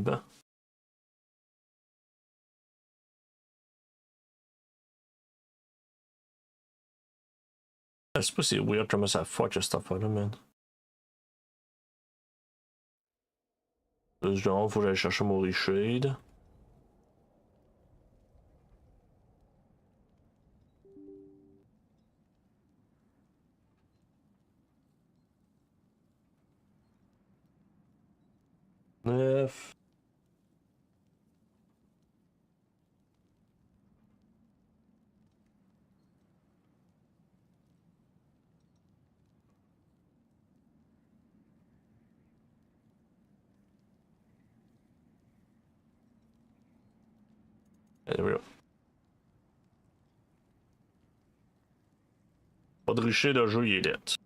Ben. Je sais pas si c'est weird comment ça fuck cette affaire-là, man. Genre, faut que j'aille chercher mon Reshade. Neuf. There we go. Pas de Reshade, le jeu, il est lit.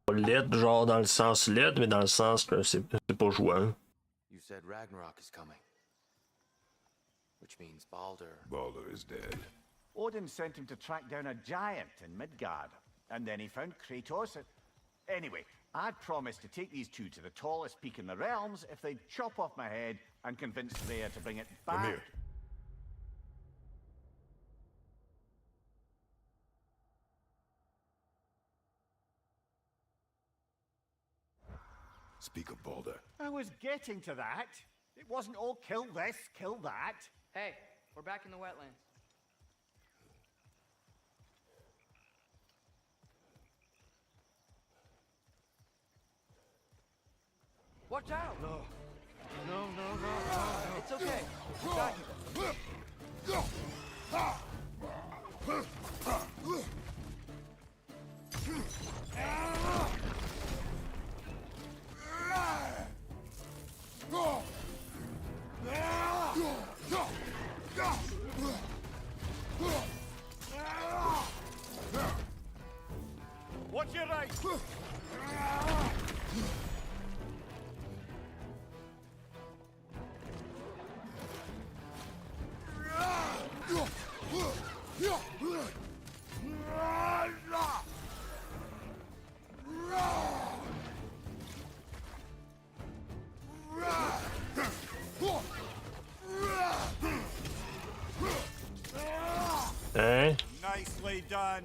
Pas lit, genre dans le sens lit, mais dans le sens que c'est pas jouable. You said Ragnarok is coming. Which means Baldur. Baldur is dead. Odin sent him to track down a giant in Midgard, and then he found Kratos. Anyway, I'd promised to take these two to the tallest peak in the realms if they'd chop off my head and convince Freya to bring it back. Mimir. Speak of Baldur. I was getting to that. It wasn't all kill this, kill that. Hey, we're back in the wetlands. Watch out! No. No. It's okay. We got you. Watch your right. Hein? Nicely done.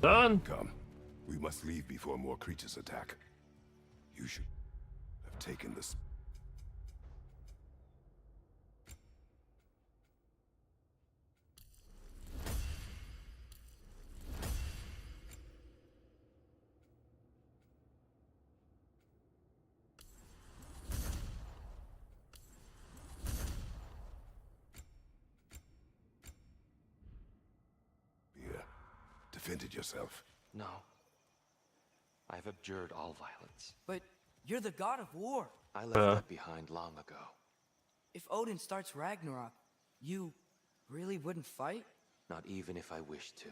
Done? Come. We must leave before more creatures attack. You should have taken this. Defended yourself. No. I've abjured all violence. But you're the god of war. I left that behind long ago. If Odin starts Ragnarok, you really wouldn't fight? Not even if I wished to.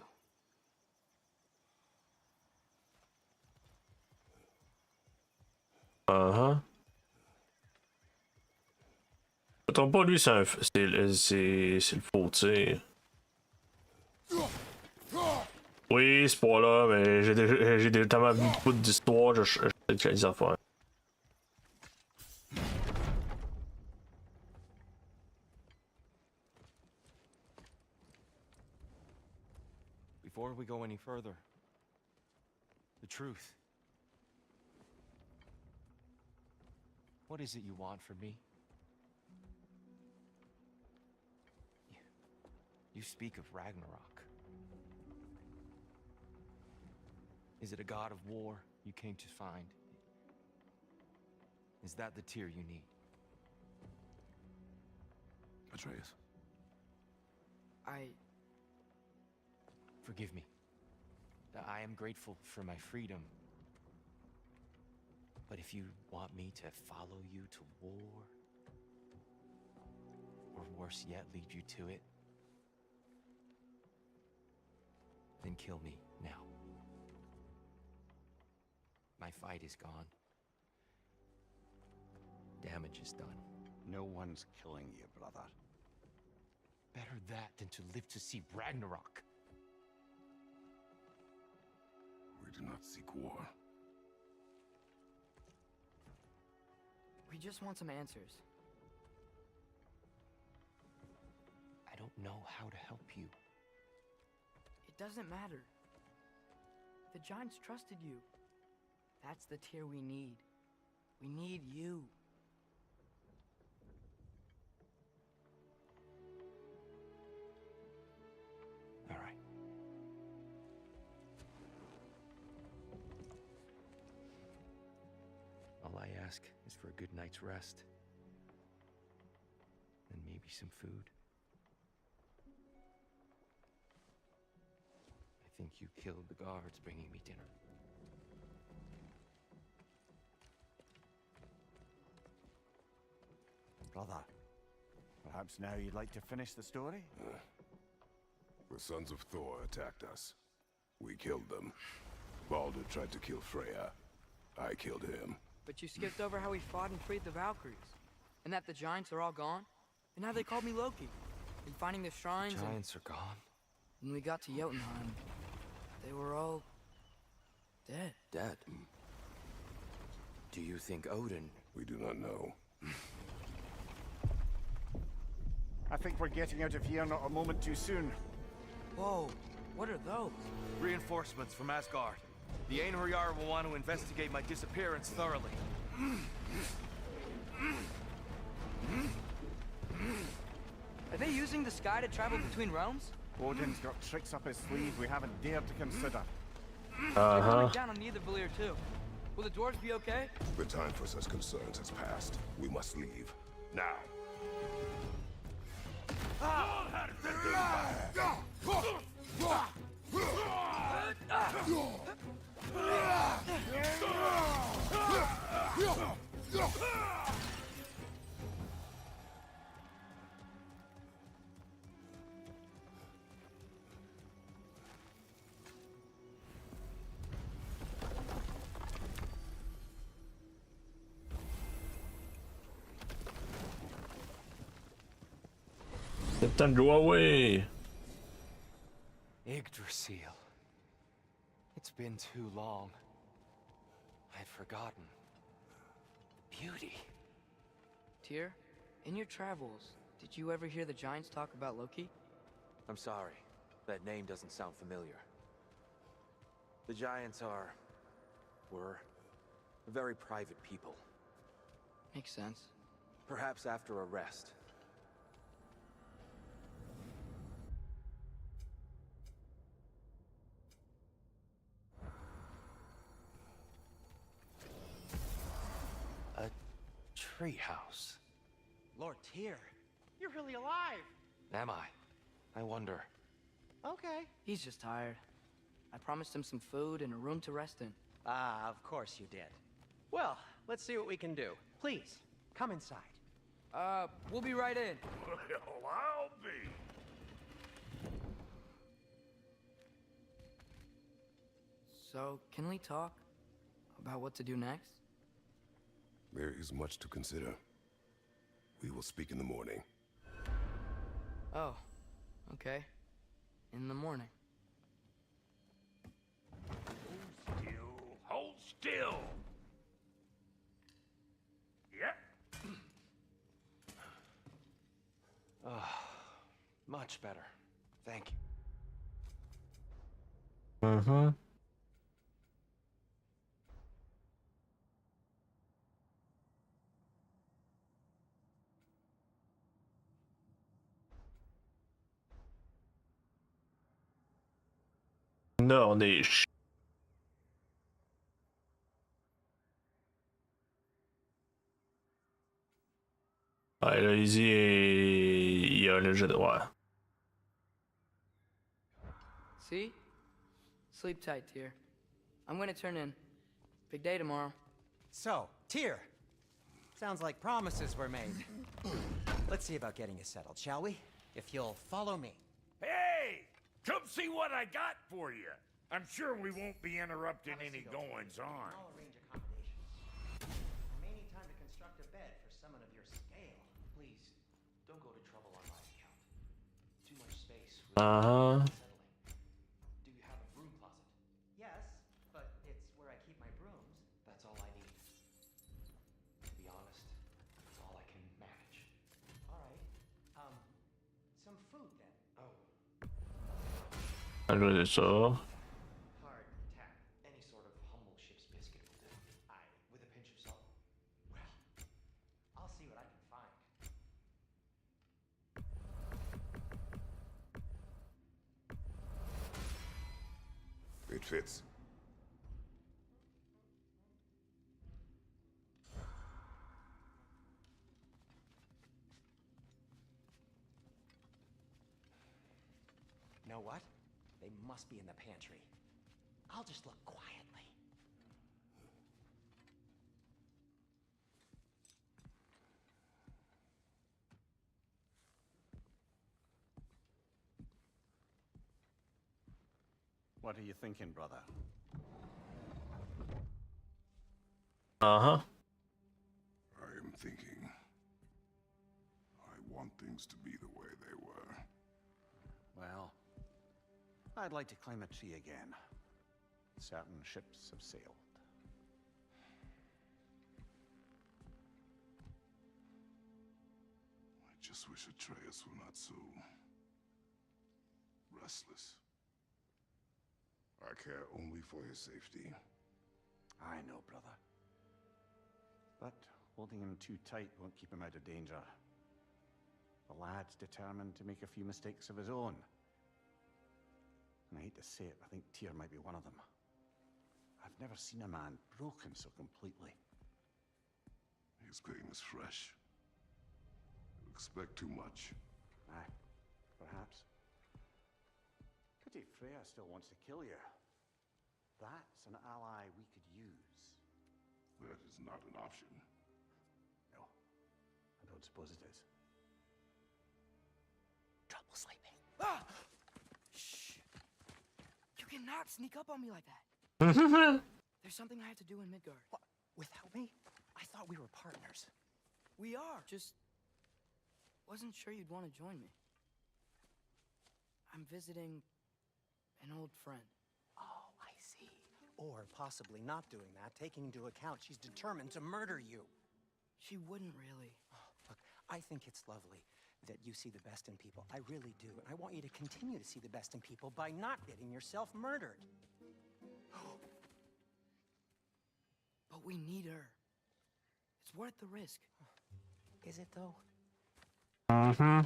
Je trompe pas, lui, c'est le faux tir. Oui, c'est pas là, mais j'ai déjà tellement vu beaucoup d'histoires, je sais les affaires. Before we go any further, the truth. What is it you want from me? You speak of Ragnarok. Is it a god of war you came to find? Is that the tear you need? Atreus. Forgive me. I am grateful for my freedom. But if you want me to follow you to war, or worse yet, lead you to it, then kill me now. My fight is gone. Damage is done. No one's killing you, brother. Better that than to live to see Ragnarok. We do not seek war. We just want some answers. I don't know how to help you. It doesn't matter. The Giants trusted you. That's the Tyr we need. We need you. All right. All I ask is for a good night's rest. And maybe some food. I think you killed the guards bringing me dinner. Brother, perhaps now you'd like to finish the story? The sons of Thor attacked us. We killed them. Baldur tried to kill Freya. I killed him. But you skipped over how we fought and freed the Valkyries. And that the Giants are all gone. And now they called me Loki. And finding the shrines and Giants are gone. when we got to Jotunheim, they were all dead. Dead. Do you think Odin? We do not know. I think we're getting out of here not a moment too soon. Whoa, what are those? Reinforcements from Asgard. The Einherjar will want to investigate my disappearance thoroughly. Are they using the sky to travel between realms? Odin's got tricks up his sleeve we haven't dared to consider. They're coming down on Nidavellir too. Will the dwarves be okay? The time for such concerns has passed. We must leave. Now. Captain, go away. Yggdrasil. It's been too long. I'd forgotten. Beauty. Tyr, in your travels, did you ever hear the Giants talk about Loki? I'm sorry. That name doesn't sound familiar. The Giants were a very private people. Makes sense. Perhaps after a rest. A treehouse. Lord Tyr, you're really alive. Am I? I wonder. Okay. He's just tired. I promised him some food and a room to rest in. Ah, of course you did. Well, let's see what we can do. Please, come inside. We'll be right in. Well, I'll be. So, can we talk about what to do next? There is much to consider. We will speak in the morning. Oh, okay. In the morning. Hold still. Yep. Much better. Thank you. Mm-hmm. Non, on est... Ouais, là, Easy, il y a le jeu de... Ouais. See? Sleep tight, Tyr. I'm gonna turn in. Big day tomorrow. So, Tyr. Sounds like promises were made. Let's see about getting you settled, shall we? If you'll follow me. Hey! Come see what I got for you. I'm sure we won't be interrupting any goings-on. I'll arrange accommodations. I may need time to construct a bed for someone of your scale. Don't go to trouble on my account. Too much space. Uh-huh. Unsettling. Do you have a broom closet? Yes, but it's where I keep my brooms. That's all I need. To be honest, it's all I can manage. All right. Some food then. Oh, Allora adesso. hard tack. Any sort of humble ship's biscuit will do. Aye. With a pinch of salt. Well, I'll see what I can find. It fits. Know what? They must be in the pantry. I'll just look quietly. What are you thinking, brother? Uh-huh. I am thinking. I want things to be the way they were. Well, I'd like to climb a tree again. Certain ships have sailed. I just wish Atreus were not so restless. I care only for his safety. I know, brother. But holding him too tight won't keep him out of danger. The lad's determined to make a few mistakes of his own. And I hate to say it, I think Tyr might be one of them. I've never seen a man broken so completely. His pain is fresh. You expect too much. Aye, perhaps. Pity Freya still wants to kill you. That's an ally we could use. That is not an option. No, I don't suppose it is. Trouble sleeping. Ah! Shh. You cannot sneak up on me like that. There's something I have to do in Midgard. What? Without me? I thought we were partners. We are. Just wasn't sure you'd want to join me. I'm visiting an old friend. Oh, I see. Or possibly not doing that, taking into account she's determined to murder you. She wouldn't really. Look, I think it's lovely that you see the best in people. I really do. And I want you to continue to see the best in people by not getting yourself murdered. But we need her. It's worth the risk. Is it, though? Mm-hmm.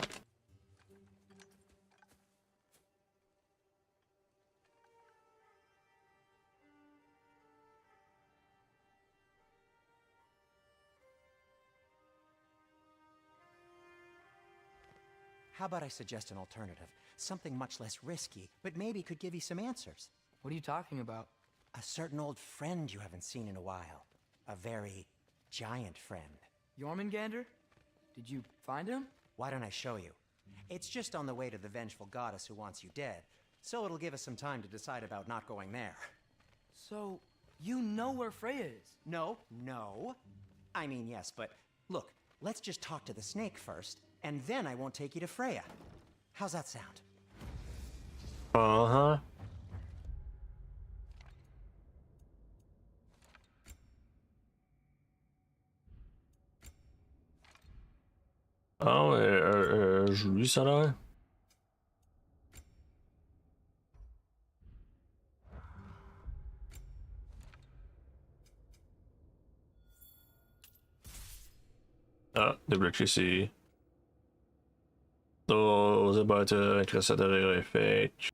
How about I suggest an alternative? Something much less risky, but maybe could give you some answers. What are you talking about? A certain old friend you haven't seen in a while. A very giant friend. Jormungandr? Did you find him? Why don't I show you? It's just on the way to the vengeful goddess who wants you dead, so it'll give us some time to decide about not going there. So, you know where Freya is? No. I mean, yes, but look, let's just talk to the snake first, and then I won't take you to Freya. How's that sound? Uh-huh. Ah ouais, joli ça là. Ah, débloquer ici. Those about to interessatori effect.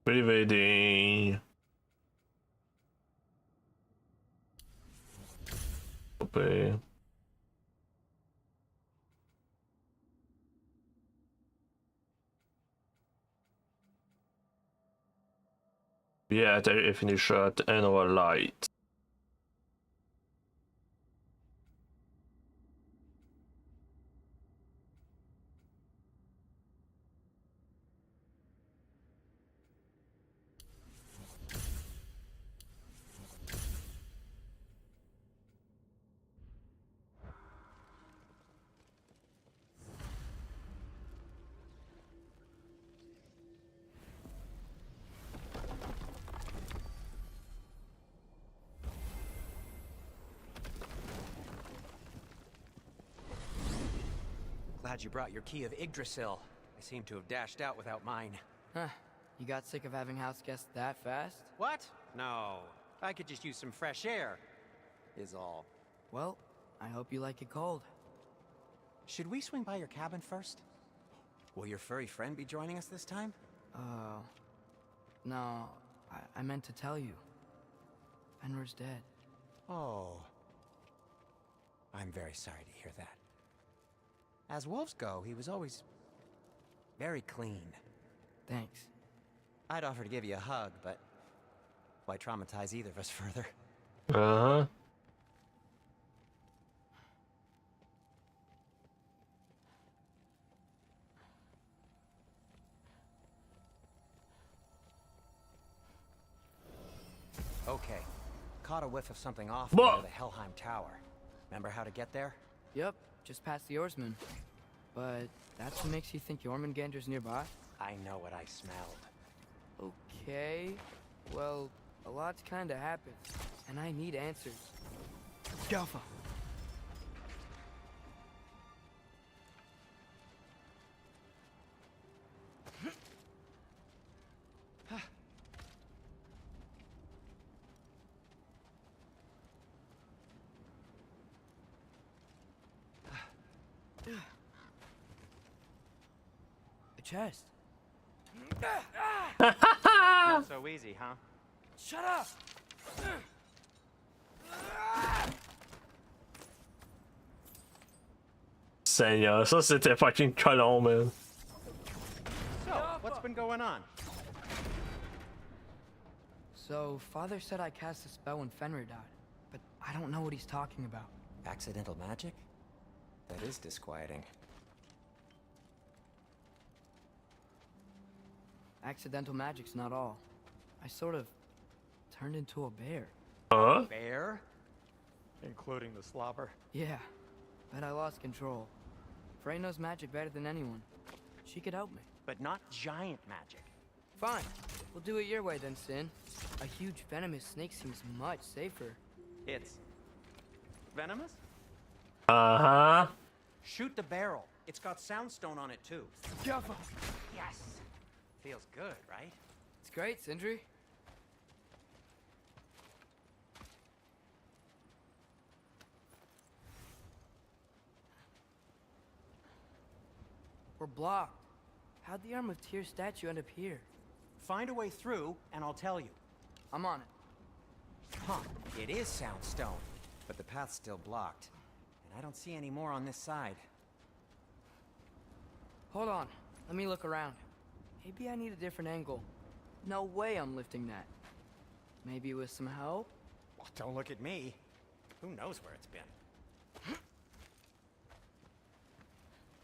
Rivedi. Okay. Yeah, finish shot and our light. Glad you brought your key of Yggdrasil. I seem to have dashed out without mine. Huh. You got sick of having house guests that fast? What? No. I could just use some fresh air, is all. Well, I hope you like it cold. Should we swing by your cabin first? Will your furry friend be joining us this time? No. I meant to tell you. Fenrir's dead. Oh. I'm very sorry to hear that. As wolves go, he was always very clean. Thanks. I'd offer to give you a hug, but why traumatize either of us further? Uh-huh. Okay. Caught a whiff of something off Whoa. near the Helheim Tower. Remember how to get there? Yep, just past the Oarsman. But that's what makes you think Jormungandr's nearby? I know what I smelled. Okay. Well, a lot's kinda happened, and I need answers. Jaffa. A chest. Not so easy, huh? Shut up! Seigneur, ça c'était fucking colon, man. So, what's been going on? So, Father said I cast a spell when Fenrir died, but I don't know what he's talking about. Accidental magic? That is disquieting. Accidental magic's not all. I sort of turned into a bear. Huh? Bear? Including the slobber? Yeah, but I lost control. Frey knows magic better than anyone. She could help me. But not giant magic. Fine. We'll do it your way then, Sin. A huge venomous snake seems much safer. It's venomous? Uh-huh. Shoot the barrel. It's got soundstone on it too. Jaffa! Yes. Feels good, right? It's great, Sindri. We're blocked. How'd the Arm of Tyr statue end up here? Find a way through, and I'll tell you. I'm on it. Huh, it is soundstone, but the path's still blocked. And I don't see any more on this side. Hold on. Let me look around. Maybe I need a different angle. No way I'm lifting that. Maybe with some help? Well, don't look at me. Who knows where it's been?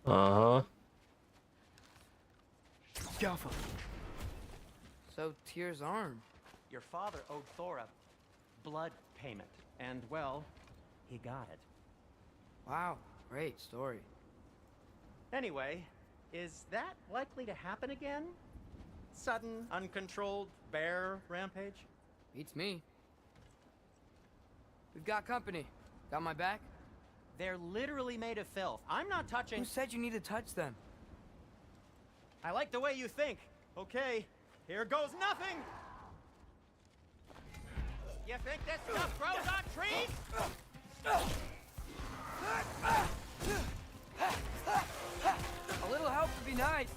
Uh-huh. Jaffa. So, Tyr's arm. Your father owed Thor a blood payment, and well, he got it. Wow, great story. Anyway, is that likely to happen again? Sudden, uncontrolled bear rampage? Beats me. We've got company. Got my back? They're literally made of filth. I'm not touching. Who said you need to touch them? I like the way you think. Okay, here goes nothing. You think this stuff grows on trees? A little help would be nice.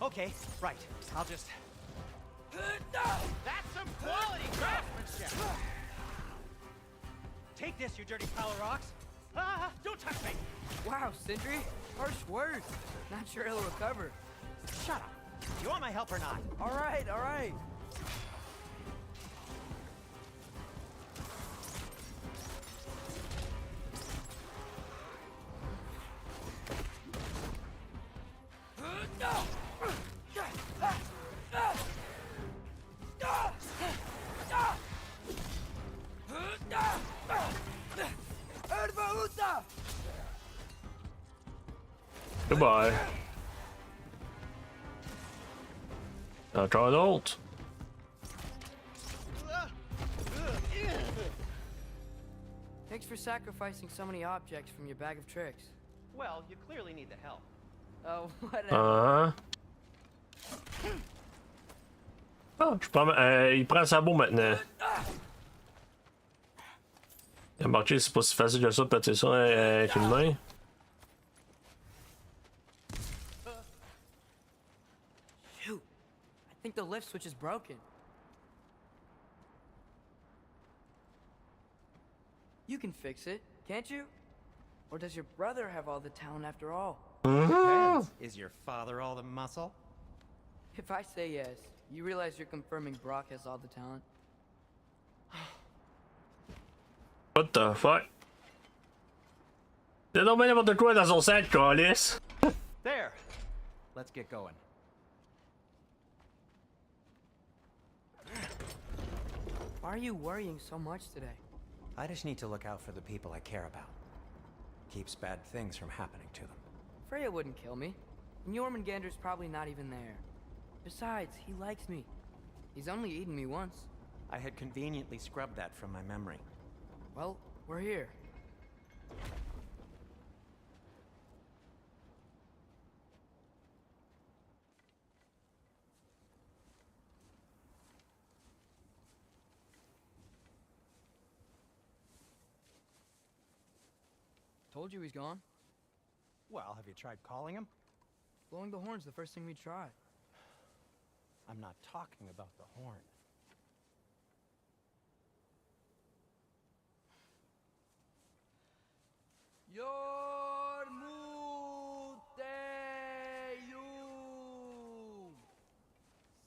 Okay, right. I'll just... That's some quality craftsmanship! Take this, you dirty pile of rocks! Don't touch me! Wow, Sindri. Harsh words. Not sure he'll recover. Shut up! You want my help or not? All right, all right. Goodbye. Now try an ult. Thanks for sacrificing so many objects from your bag of tricks. Well, you clearly need the help. Oh, whatever. Ah. Ah, je prends, il prend le sabot maintenant. Il a marqué, c'est pas si facile que ça de péter ça avec une main. Shoot. I think the lift switch is broken. You can fix it, can't you? Or does your brother have all the talent after all? Depends. Is your father all the muscle? If I say yes, you realize you're confirming Brock has all the talent? What the fuck? T'as donc bien n'importe quoi dans son sac, calice. There. Let's get going. Why are you worrying so much today? I just need to look out for the people I care about. Keeps bad things from happening to them. Freya wouldn't kill me. And Jormungandr's probably not even there. Besides, he likes me. He's only eaten me once. I had conveniently scrubbed that from my memory. Well, we're here. Told you he's gone. Well, have you tried calling him? Blowing the horn's the first thing we tried. I'm not talking about the horn. Yormuteyum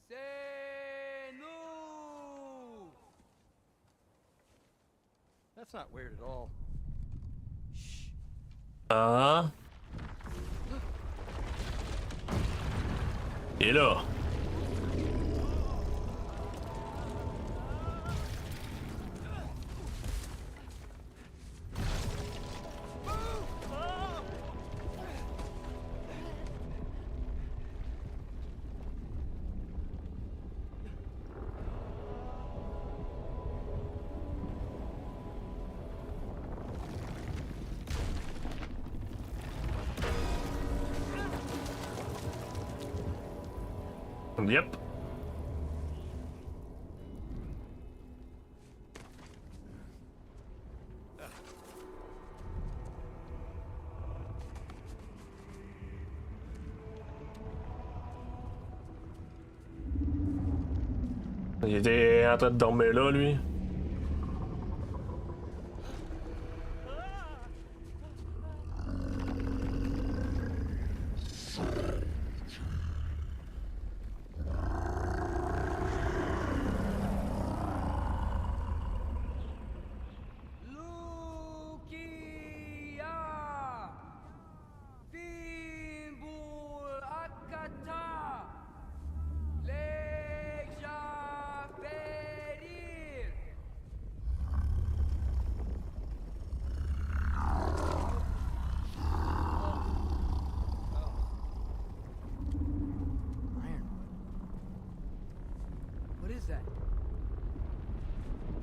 Senu. That's not weird at all. Il est là. Yep. Il était en train de dormir là, lui.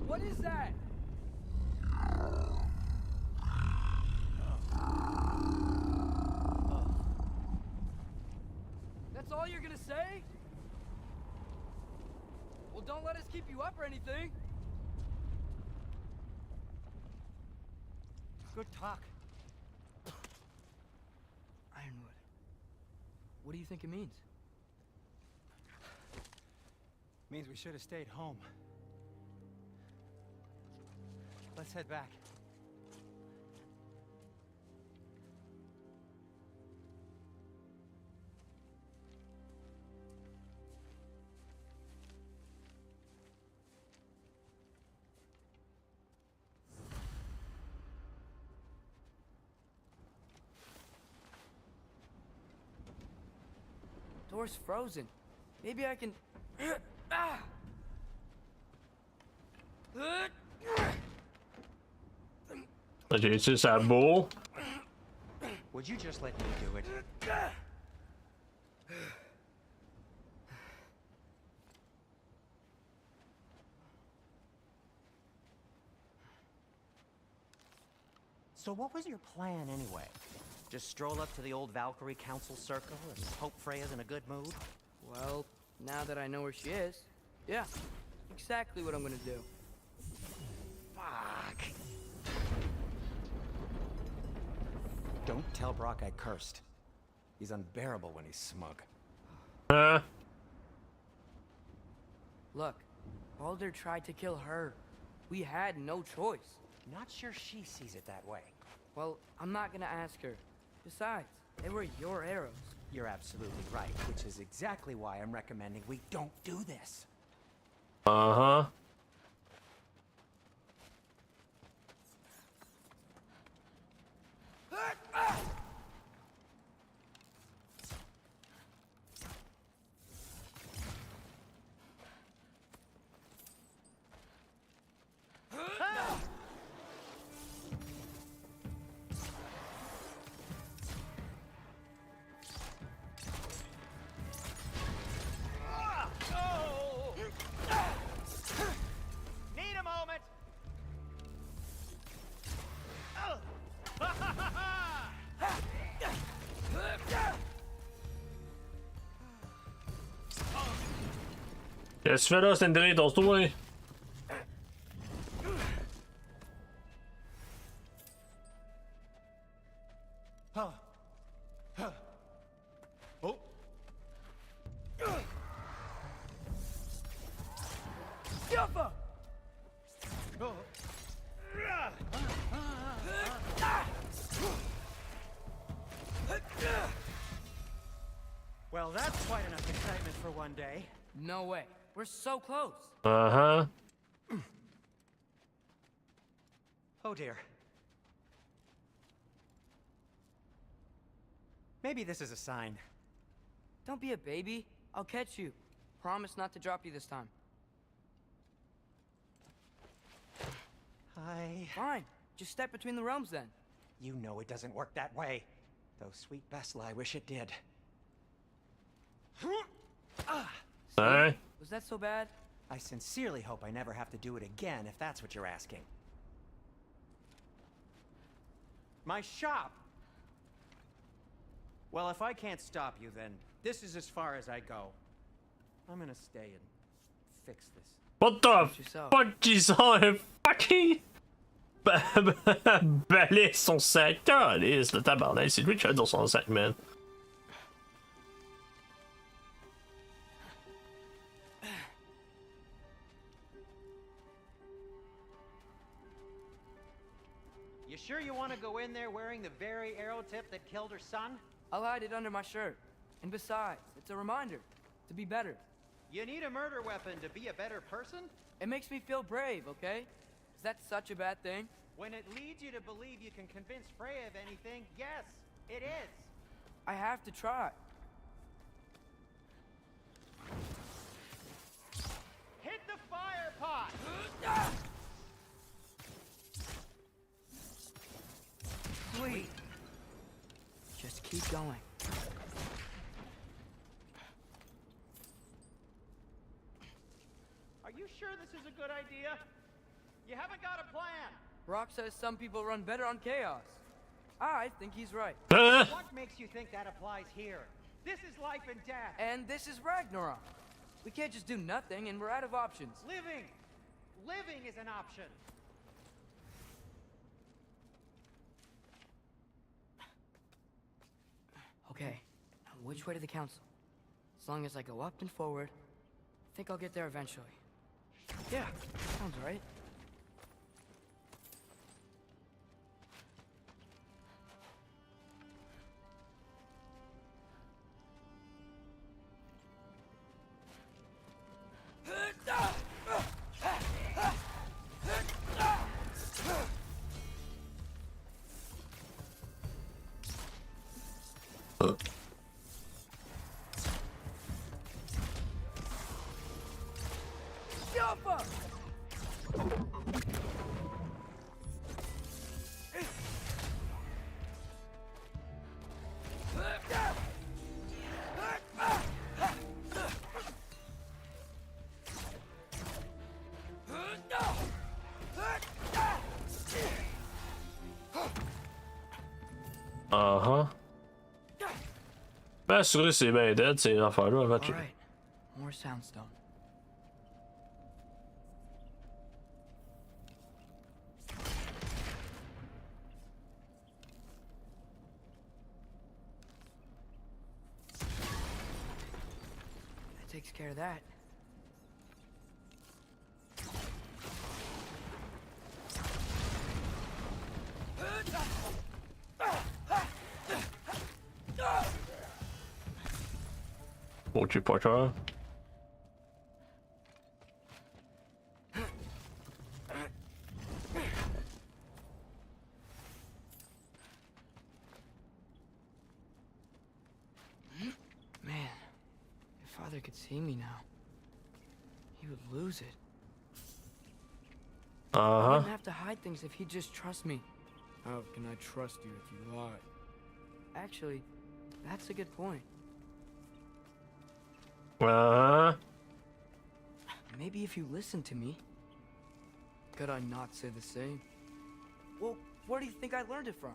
What is that? That's all you're gonna say? Well, don't let us keep you up or anything. Good talk. Ironwood. What do you think it means? Means we should have stayed home. Let's head back. Door's frozen. Maybe I can... Ah! J'ai utilisé sa boule. Would you just let me do it? So what was your plan anyway? Just stroll up to the old Valkyrie Council Circle and hope Freya's in a good mood? Well, now that I know where she is, yeah, exactly what I'm gonna do. Fuck. Don't tell Brock I cursed. He's unbearable when he's smug. Look, Baldur tried to kill her. We had no choice. Not sure she sees it that way. Well, I'm not gonna ask her. Besides, they were your arrows. You're absolutely right, which is exactly why I'm recommending we don't do this. Uh-huh. Need a moment. Qu'est-ce que tu fais là, Sindri? Tosse-toi. Well, that's quite enough excitement for one day. No way. We're so close. Uh-huh. Oh dear. Maybe this is a sign. Don't be a baby. I'll catch you. Promise not to drop you this time. Fine. Just step between the realms then. You know it doesn't work that way. Though sweet Bessel, I wish it did. Alright. Was that so bad? I sincerely hope I never have to do it again, if that's what you're asking. My shop! Well, if I can't stop you, then this is as far as I go. I'm gonna stay and fix this. What the yourself. fuck is on fucking balayer son sac? Calisse, le tabarnak, c'est lui qui a dans son sac, man. You sure you want to go in there wearing the very arrow tip that killed her son? I'll hide it under my shirt. And besides, it's a reminder to be better. You need a murder weapon to be a better person? It makes me feel brave, okay? Is that such a bad thing? When it leads you to believe you can convince Freya of anything, yes, it is. I have to try. Hit the fire pot! Sweet. Just keep going. Are you sure this is a good idea? You haven't got a plan. Rock says some people run better on chaos. I think he's right. What makes you think that applies here? This is life and death. And this is Ragnarok. We can't just do nothing, and we're out of options. Living! Living is an option. Okay, now which way to the council? As long as I go up and forward, I think I'll get there eventually. Yeah, sounds right. Ben, assurer c'est bien dead, ces affaires-là, en fait. All right, more soundstone. That takes care of that. Mochi Potter. Man, if Father could see me now, he would lose it. I wouldn't have to hide things if he'd just trust me. How can I trust you if you lie? Actually, that's a good point. Maybe if you listen to me. Could I not say the same? Well, where do you think I learned it from?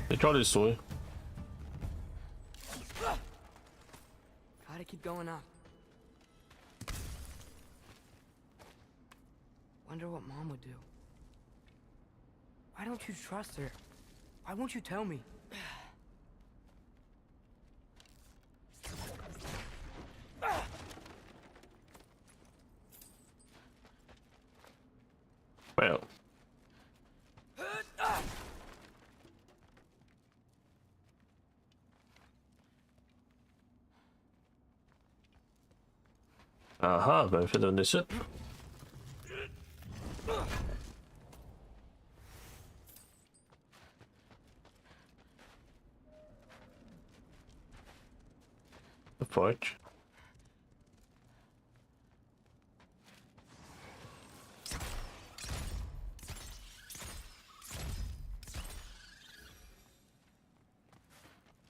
They try this way. Gotta keep going up. Wonder what Mom would do. Why don't you trust her? Why won't you tell me? Well. Aha, ben fait donner ça. The fudge.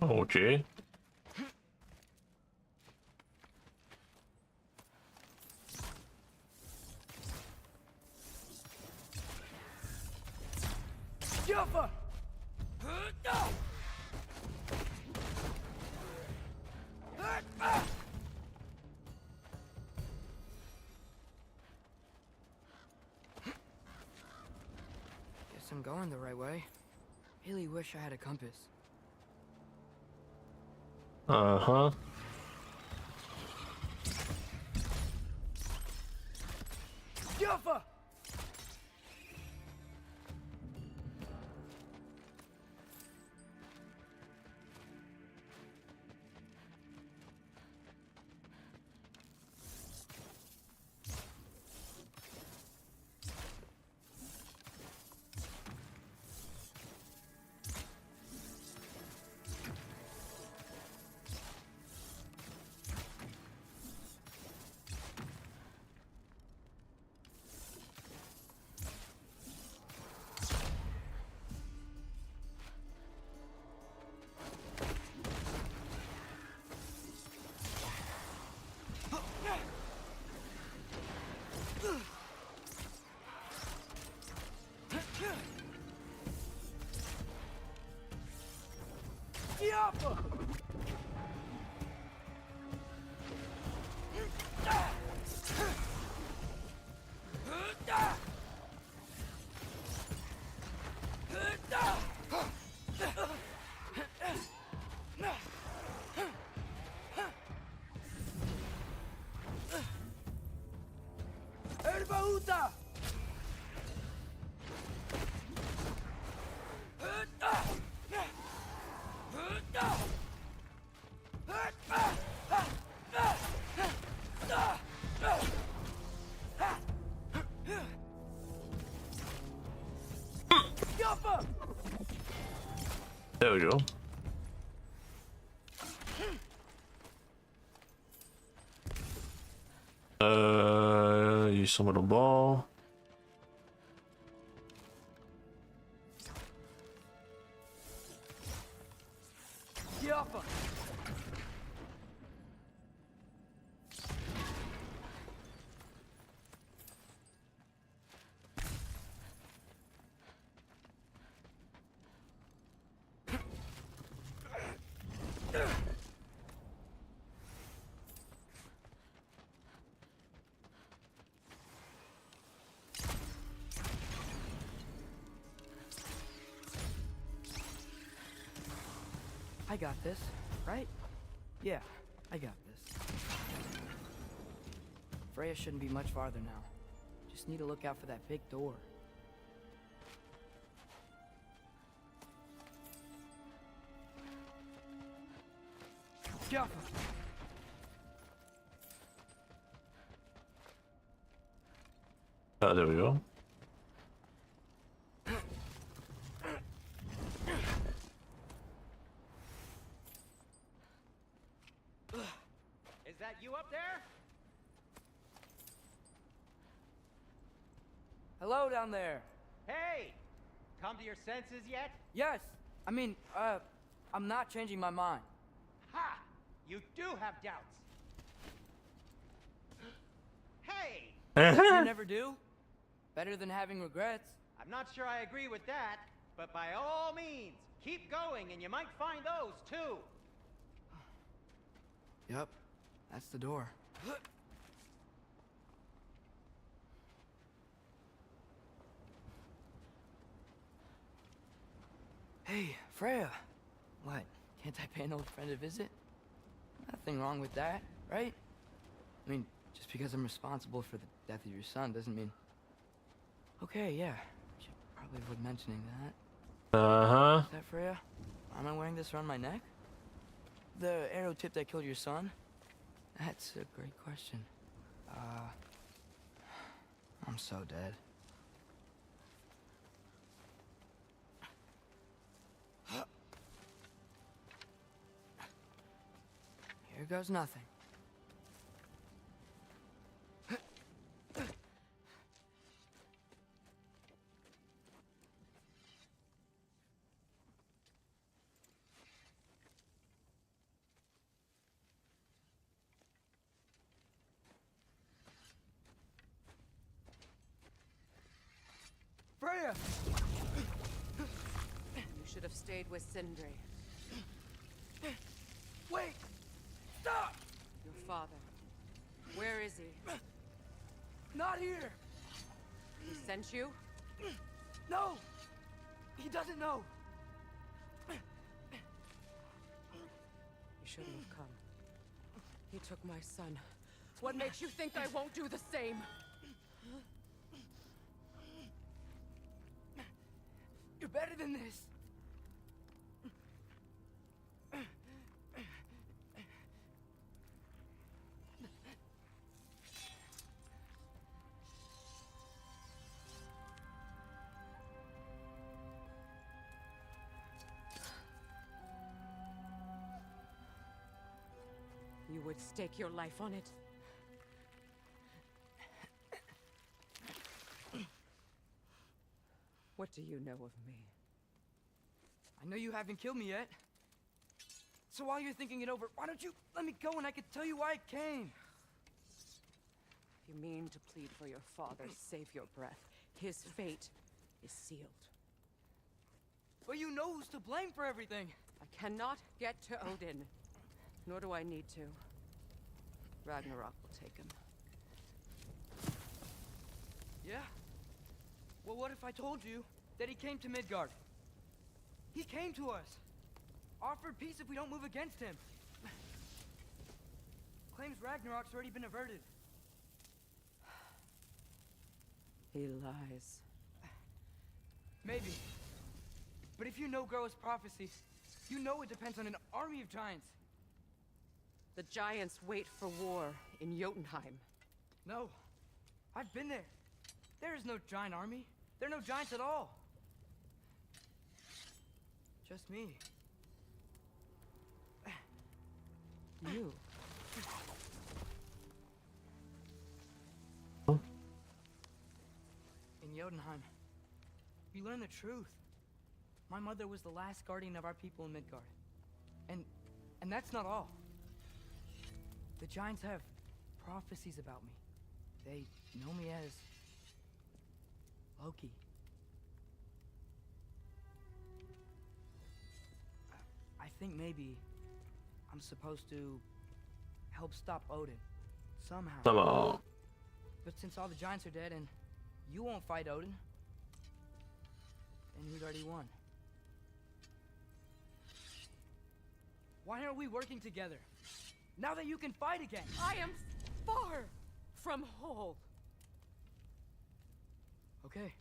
Okay. Jaffa! Guess I'm going the right way. Really wish I had a compass. Uh-huh. Jaffa! Erbaúta! There we go. Use some of the ball. Jaffa! I got this, right? Yeah, I got this. Freya shouldn't be much farther now. Just need to look out for that big door. Jaffa! Oh, there we go. Is that you up there? Hello down there. Hey! Come to your senses yet? Yes. I mean, I'm not changing my mind. Ha! You do have doubts. Hey! You never do? Better than having regrets. I'm not sure I agree with that, but by all means, keep going and you might find those too. Yep, that's the door. Hey, Freya. What? Can't I pay an old friend a visit? Nothing wrong with that, right? I mean, just because I'm responsible for the death of your son doesn't mean... Okay, yeah. Should probably avoid mentioning that. Uh-huh. Is that Freya? Am I wearing this around my neck? The arrow tip that killed your son? That's a great question. I'm so dead. Here goes nothing. Freya! You should have stayed with Sindri. Wait! Stop! Your father. Where is he? Not here! He sent you? No! He doesn't know! You shouldn't have come. He took my son. What makes you think I won't do the same? You're better than this! You would stake your life on it? What do you know of me? I know you haven't killed me yet. So while you're thinking it over, why don't you let me go and I can tell you why I came? If you mean to plead for your father, save your breath. His fate is sealed. But you know who's to blame for everything. I cannot get to Odin. Nor do I need to. Ragnarok will take him. Yeah? Well, what if I told you that he came to Midgard? He came to us. Offered peace if we don't move against him. Claims Ragnarok's already been averted. He lies. Maybe. But if you know Groa's prophecy, you know it depends on an army of giants. The giants wait for war in Jotunheim. No. I've been there. There is no giant army. There are no giants at all. Just me. You. In Jotunheim, you learn the truth. My mother was the last guardian of our people in Midgard. And that's not all. The Giants have prophecies about me. They know me as Loki. I think maybe I'm supposed to help stop Odin somehow. Tamam. But since all the Giants are dead and you won't fight Odin, then you'd already won. Why aren't we working together? Now that you can fight again! I am far from whole. Okay.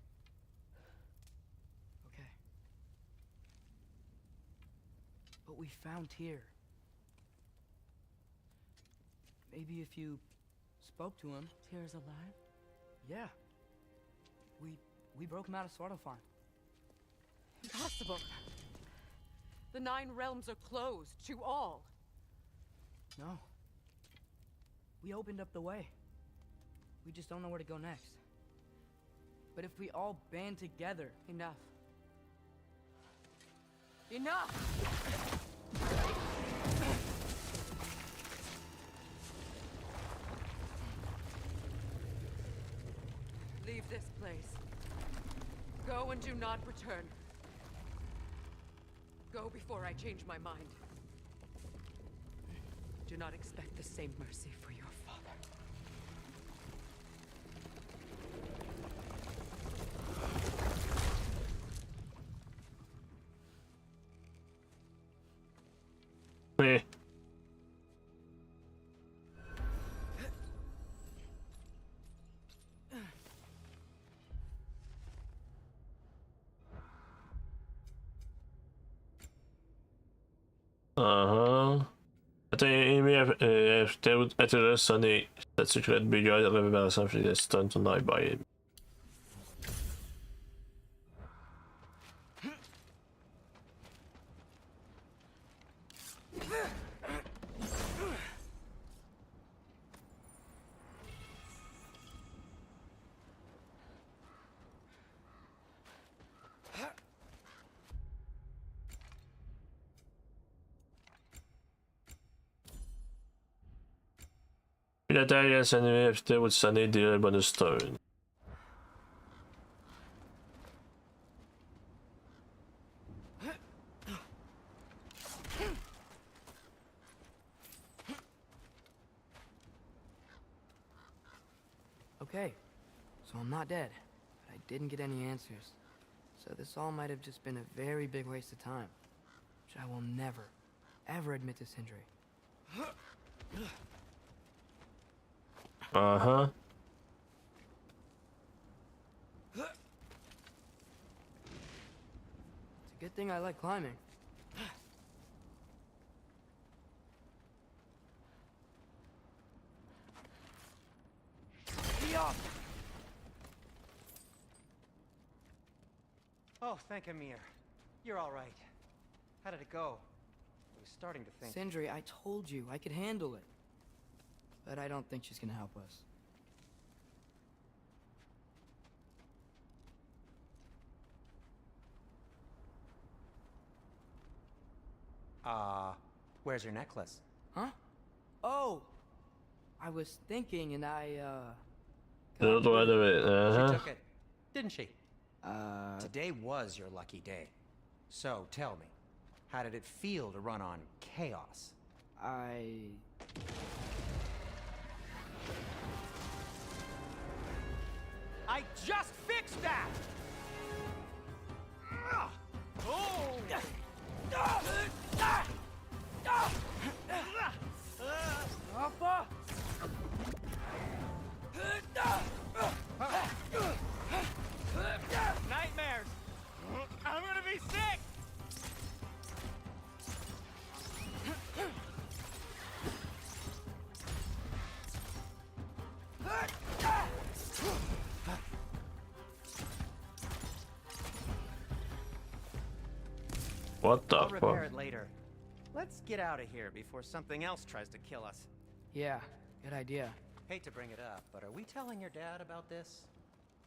Okay. But we found Tyr. Maybe if you spoke to him. Tyr's alive? Yeah. We broke him out of Svartalfheim. Impossible. The 9 realms are closed to all. No. We opened up the way. We just don't know where to go next. But if we all band together... Enough. Enough! Leave this place. Go and do not return. Go before I change my mind. Do not expect the same mercy for your father. Eh. Efter det Sunny sätts sekret bygger reversen för det stunt och nightby. Puis la taille à s'animer efter och Sunny delar bonus turn. Okay, so I'm not dead, but I didn't get any answers. So this all might have just been a very big waste of time, which I will never, ever admit to Sindri. Uh-huh. It's a good thing I like climbing. Oh, thank Amir. You're all right. How did it go? I was starting to think... Sindri, I told you I could handle it. But I don't think she's gonna help us. Where's your necklace? Huh? Oh! I was thinking and I, She took it, didn't she? Today was your lucky day. So, tell me, how did it feel to run on chaos? I just fixed that! Oh! Alpha! Nightmares! I'm gonna be sick! What the I'll repair fuck? it later. Let's get out of here before something else tries to kill us. Yeah, good idea. Hate to bring it up, but are we telling your dad about this?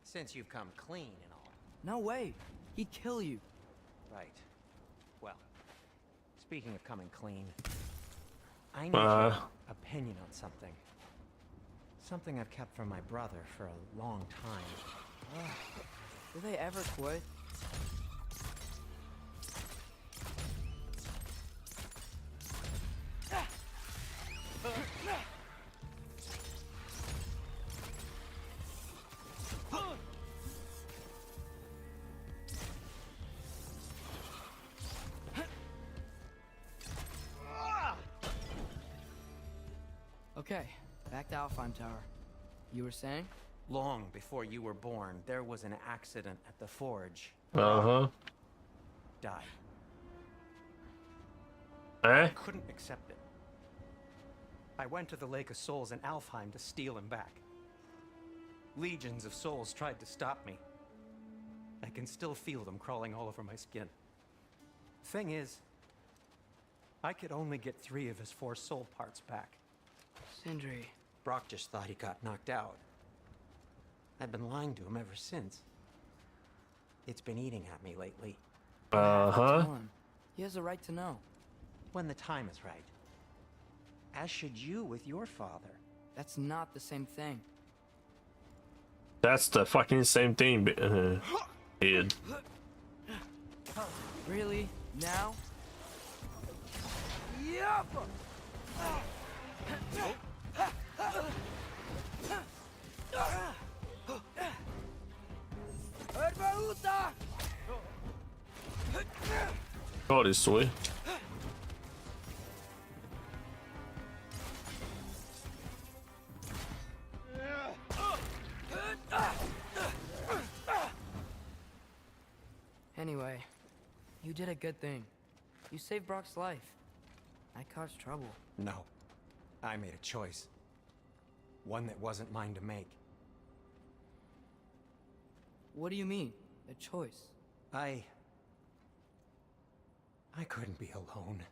Since you've come clean and all. No way. He'd kill you. Right. Well, speaking of coming clean, I need your opinion on something. Something I've kept from my brother for a long time. Do they ever quit? Okay, back to Alfheim Tower. You were saying? Long before you were born, there was an accident at the forge. Uh-huh. Died. Eh? Couldn't accept it. I went to the Lake of Souls in Alfheim to steal him back. Legions of souls tried to stop me. I can still feel them crawling all over my skin. Thing is, I could only get 3 of his 4 soul parts back. Sindri. Brock just thought he got knocked out. I've been lying to him ever since. It's been eating at me lately. Uh-huh. Tell him. He has a right to know. When the time is right. As should you with your father. That's not the same thing. That's the fucking same thing, kid. Really? Now? Yep! God is sweet. Anyway, you did a good thing. You saved Brock's life. I caused trouble. No. I made a choice. One that wasn't mine to make. What do you mean? A choice? I couldn't be alone.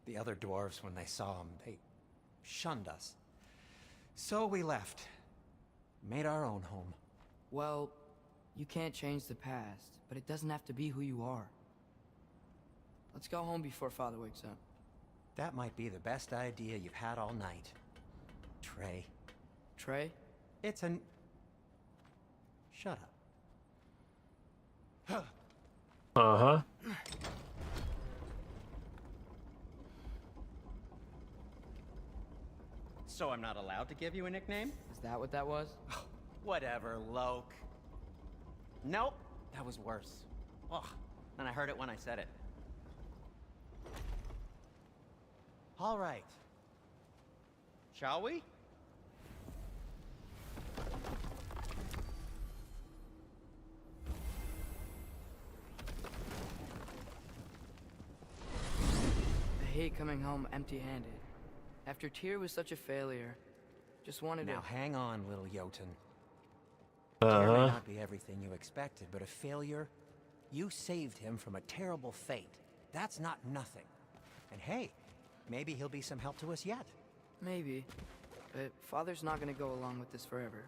The other dwarves, when they saw him, they shunned us. So we left. Made our own home. Well, you can't change the past, but it doesn't have to be who you are. Let's go home before Father wakes up. That might be the best idea you've had all night. Trey. Trey? It's an... Shut up. Uh-huh. So I'm not allowed to give you a nickname? Is that what that was? Whatever, Loke. Nope, that was worse. Ugh, and I heard it when I said it. All right. Shall we? I hate coming home empty-handed. After Tyr was such a failure, just wanted Now to... hang on, little Jotun. Tyr may not be everything you expected, but a failure? You saved him from a terrible fate. That's not nothing. And hey, maybe he'll be some help to us yet. Maybe. But Father's not gonna go along with this forever.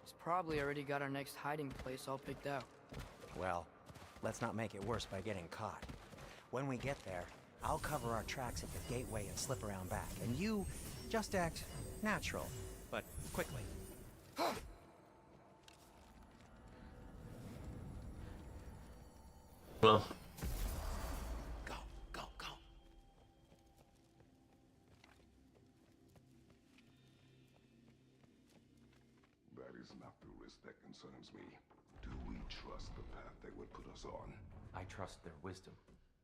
He's probably already got our next hiding place all picked out. Well, let's not make it worse by getting caught. When we get there, I'll cover our tracks at the gateway and slip around back. And you just act natural, but quickly. Well. Go, go, go. That is not the risk that concerns me. Do we trust the path they would put us on? I trust their wisdom,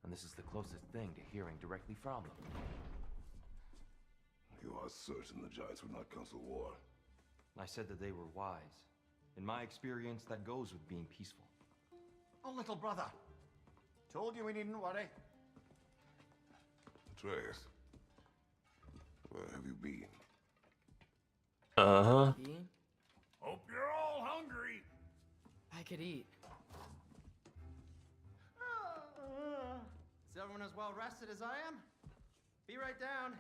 and this is the closest thing to hearing directly from them. You are certain the Giants would not counsel war? I said that they were wise. In my experience, that goes with being peaceful. Oh, little brother. Told you we needn't worry. Atreus, where have you been? Uh-huh. Ian? Hope you're all hungry. I could eat. as well rested as I am? Be right down.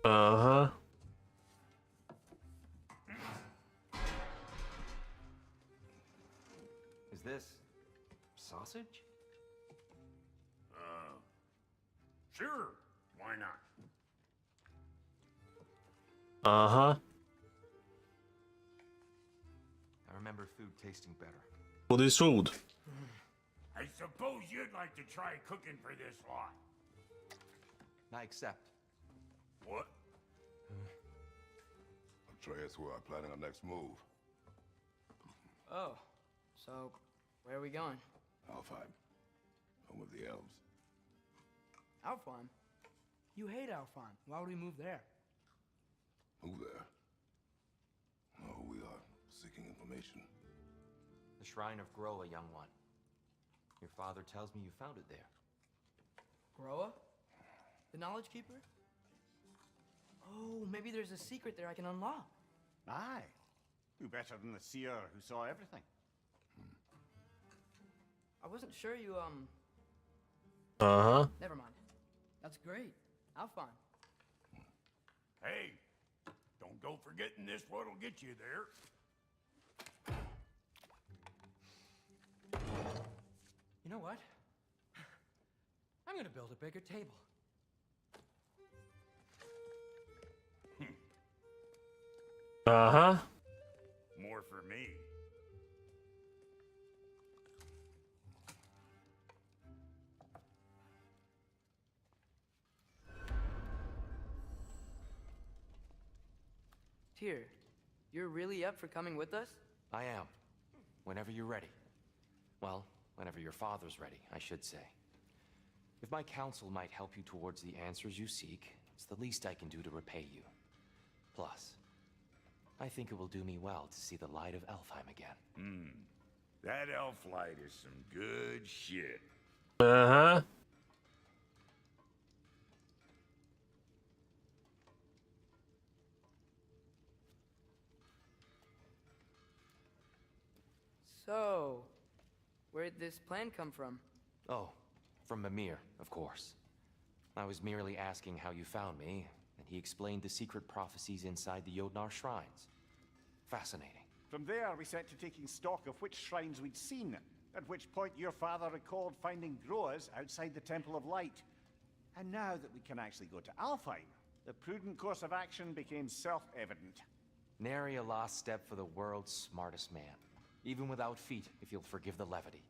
Uh-huh. Is this sausage? Sure. Why not? Uh-huh. I remember food tasting better. What is food? I suppose you'd like to try cooking for this lot. I accept. What? Atreus, we are planning our next move. Oh, so where are we going? Alfheim. Home of the elves. Alfheim? You hate Alfheim. Why would we move there? Move there? No, we are seeking information. The Shrine of Groa, young one. Your father tells me you found it there. Groa? The Knowledge Keeper? Oh, maybe there's a secret there I can unlock. Aye. Who better than the seer who saw everything? I wasn't sure you, Uh-huh. Never mind. That's great. Alfheim. Hey, don't go forgetting this what'll get you there. You know what? I'm gonna build a bigger table. Uh-huh. More for me. Tyr, you're really up for coming with us? I am. Whenever you're ready. Well, whenever your father's ready, I should say. If my counsel might help you towards the answers you seek, it's the least I can do to repay you. Plus, I think it will do me well to see the light of Alfheim again. That elf light is some good shit. Uh-huh. So, where'd this plan come from? Oh, from Mimir, of course. I was merely asking how you found me, and he explained the secret prophecies inside the Jotnar shrines. Fascinating. From there, we set to taking stock of which shrines we'd seen, at which point your father recalled finding Groas outside the Temple of Light. And now that we can actually go to Alfheim, the prudent course of action became self-evident. Nary a lost step for the world's smartest man. Even without feet, if you'll forgive the levity.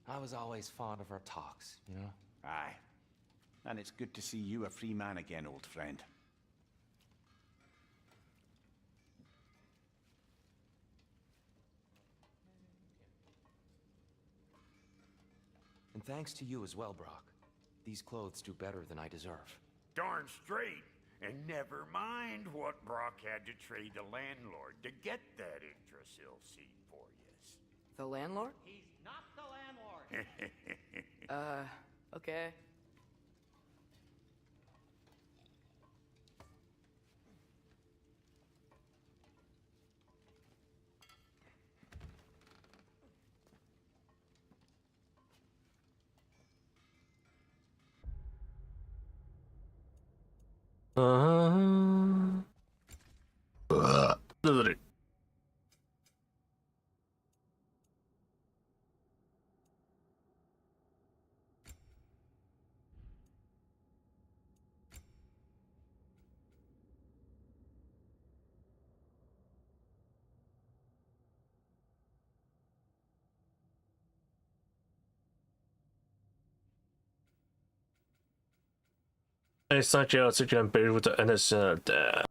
I was always fond of our talks, you know? Aye. And it's good to see you a free man again, old friend. And thanks to you as well, Brock. These clothes do better than I deserve. Darn straight. And never mind what Brock had to trade the landlord to get that Yggdrasil seed for yous. The landlord? He's not the landlord. Okay. Uh-huh. Jeg snakker altså ikke en bilde av hennes der.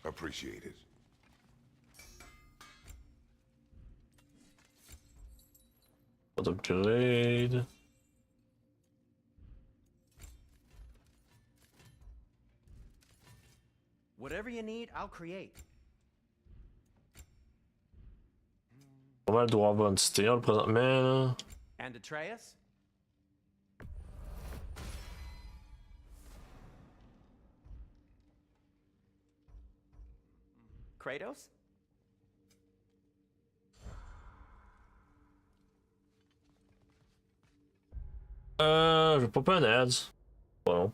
Appreciate it. What a grade. Whatever you need, I'll create. mal doit avoir bonne cité, là, présentement, là. And Atreus? Kratos? Je vais pas un ads. Bon.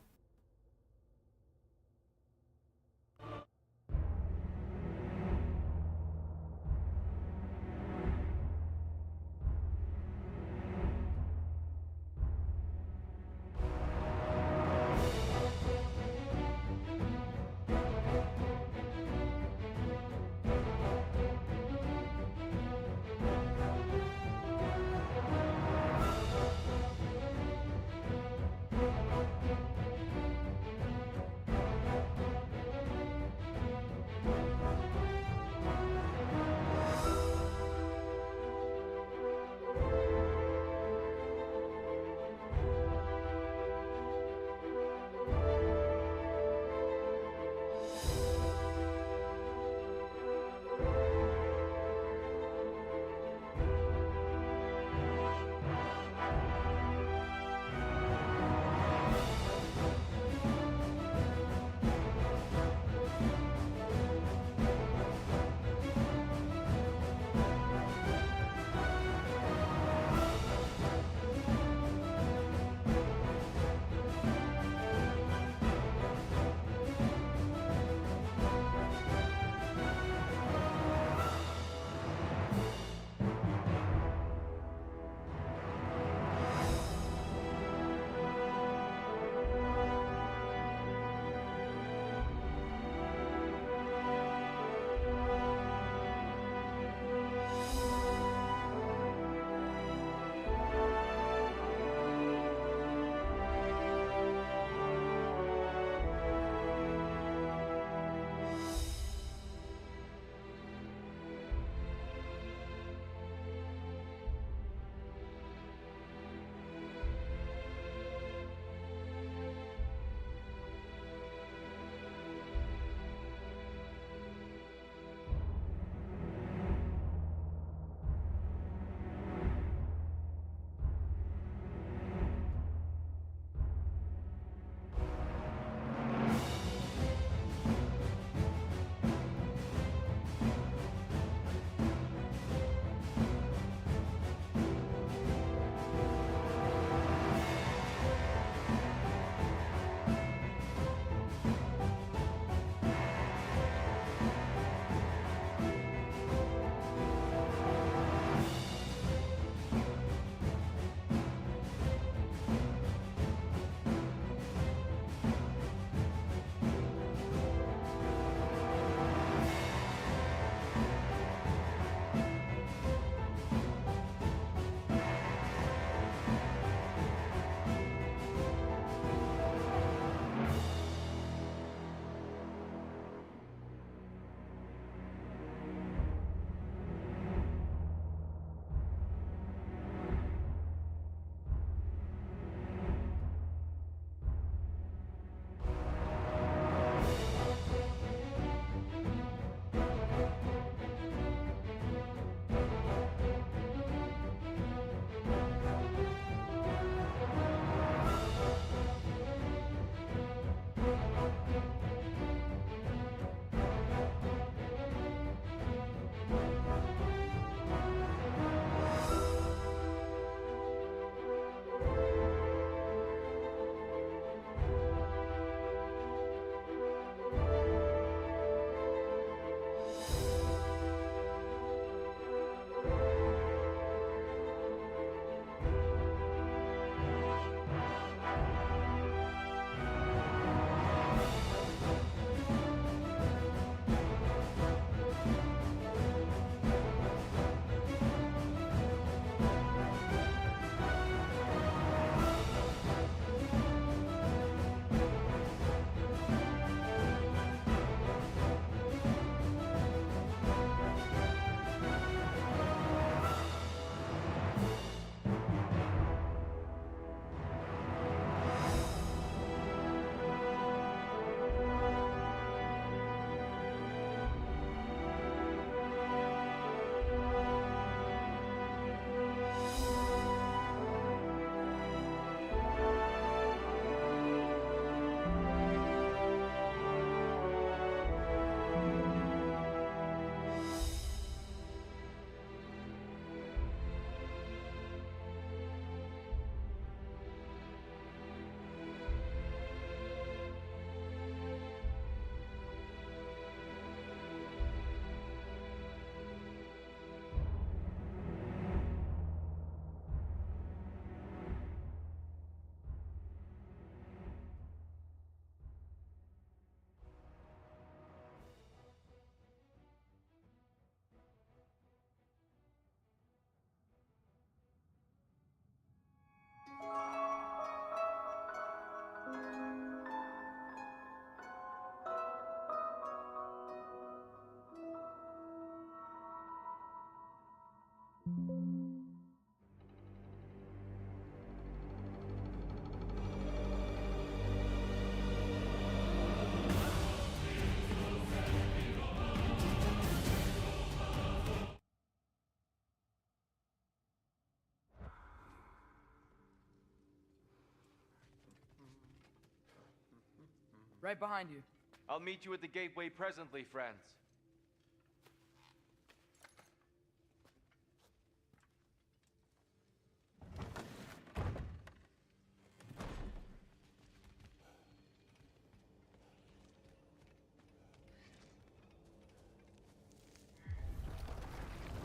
Right behind you. I'll meet you at the gateway presently, friends.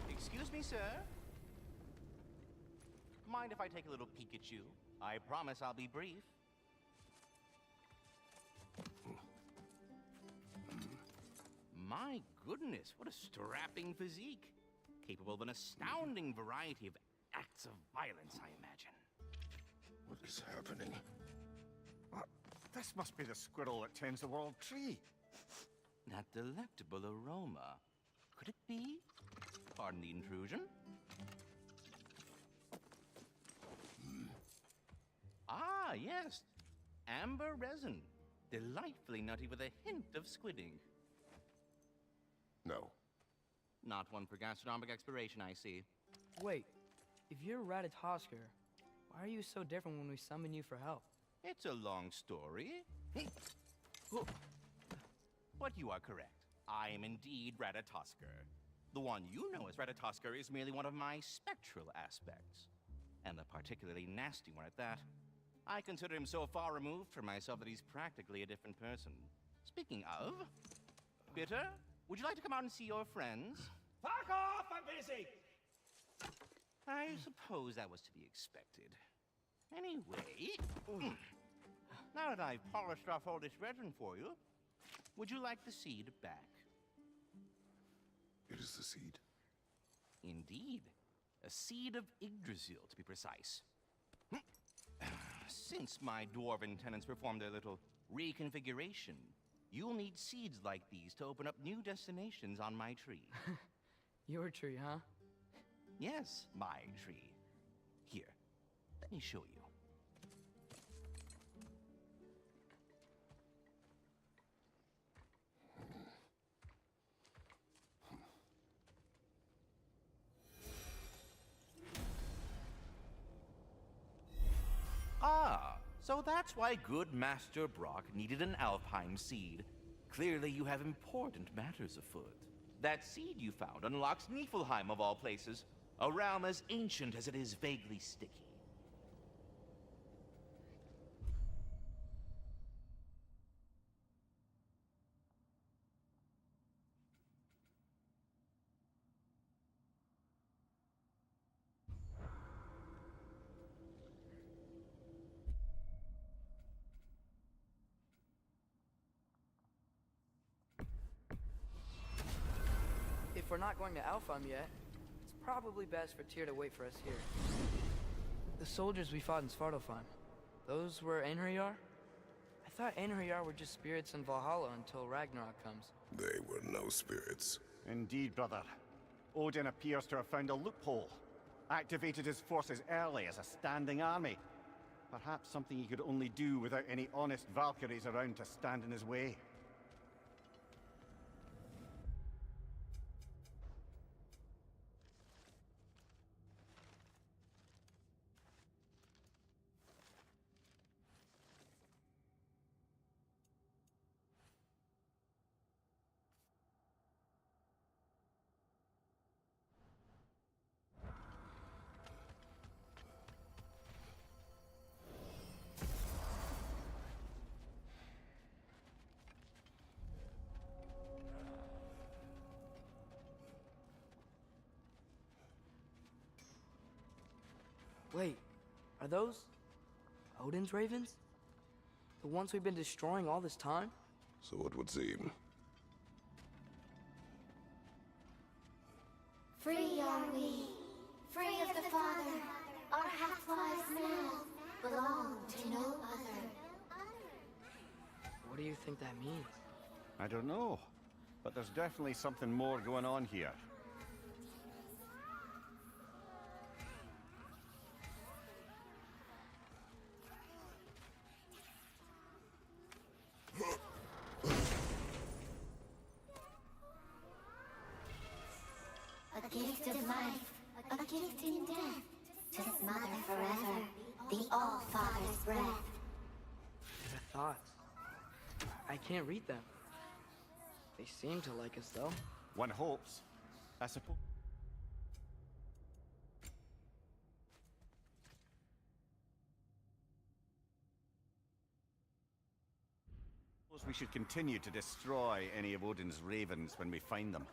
Excuse me, sir. Mind if I take a little peek at you? I promise I'll be brief. My goodness, what a strapping physique. Capable of an astounding variety of acts of violence, I imagine. What is happening? This must be the squirrel that tends the world tree. That delectable aroma. Could it be? Pardon the intrusion. Ah, yes. Amber resin. Delightfully nutty with a hint of squidding. No. Not one for gastronomic exploration, I see. Wait, if you're Ratatoskr, why are you so different when we summon you for help? It's a long story. But you are correct. I am indeed Ratatoskr. The one you know as Ratatoskr is merely one of my spectral aspects. And a particularly nasty one at that. I consider him so far removed from myself that he's practically a different person. Speaking of, Bitter, would you like to come out and see your friends? Fuck off! I'm busy! I suppose that was to be expected. Anyway, now that I've polished off all this resin for you, would you like the seed back? It is the seed. Indeed. A seed of Yggdrasil, to be precise. Since my dwarven tenants performed their little reconfiguration, you'll need seeds like these to open up new destinations on my tree. Your tree, huh? Yes, my tree. Here, let me show you. Ah, so that's why good Master Brock needed an Alfheim seed. Clearly you have important matters afoot. That seed you found unlocks Niflheim of all places, a realm as ancient as it is vaguely sticky. If we're not going to Alfheim yet, it's probably best for Tyr to wait for us here. The soldiers we fought in Svartalfheim, those were Einherjar? I thought Einherjar were just spirits in Valhalla until Ragnarok comes. They were no spirits. Indeed, brother. Odin appears to have found a loophole. Activated his forces early as a standing army. Perhaps something he could only do without any honest Valkyries around to stand in his way. Wait, are those Odin's ravens? The ones we've been destroying all this time? So it would seem. Free are we, free of the Father. Our half-lives now belong to no other. What do you think that means? I don't know, but there's definitely something more going on here. A gift of life, a gift in death, to smother forever the All-Father's breath. The thoughts. I can't read them. They seem to like us, though. One hopes. I suppose. We should continue to destroy any of Odin's ravens when we find them.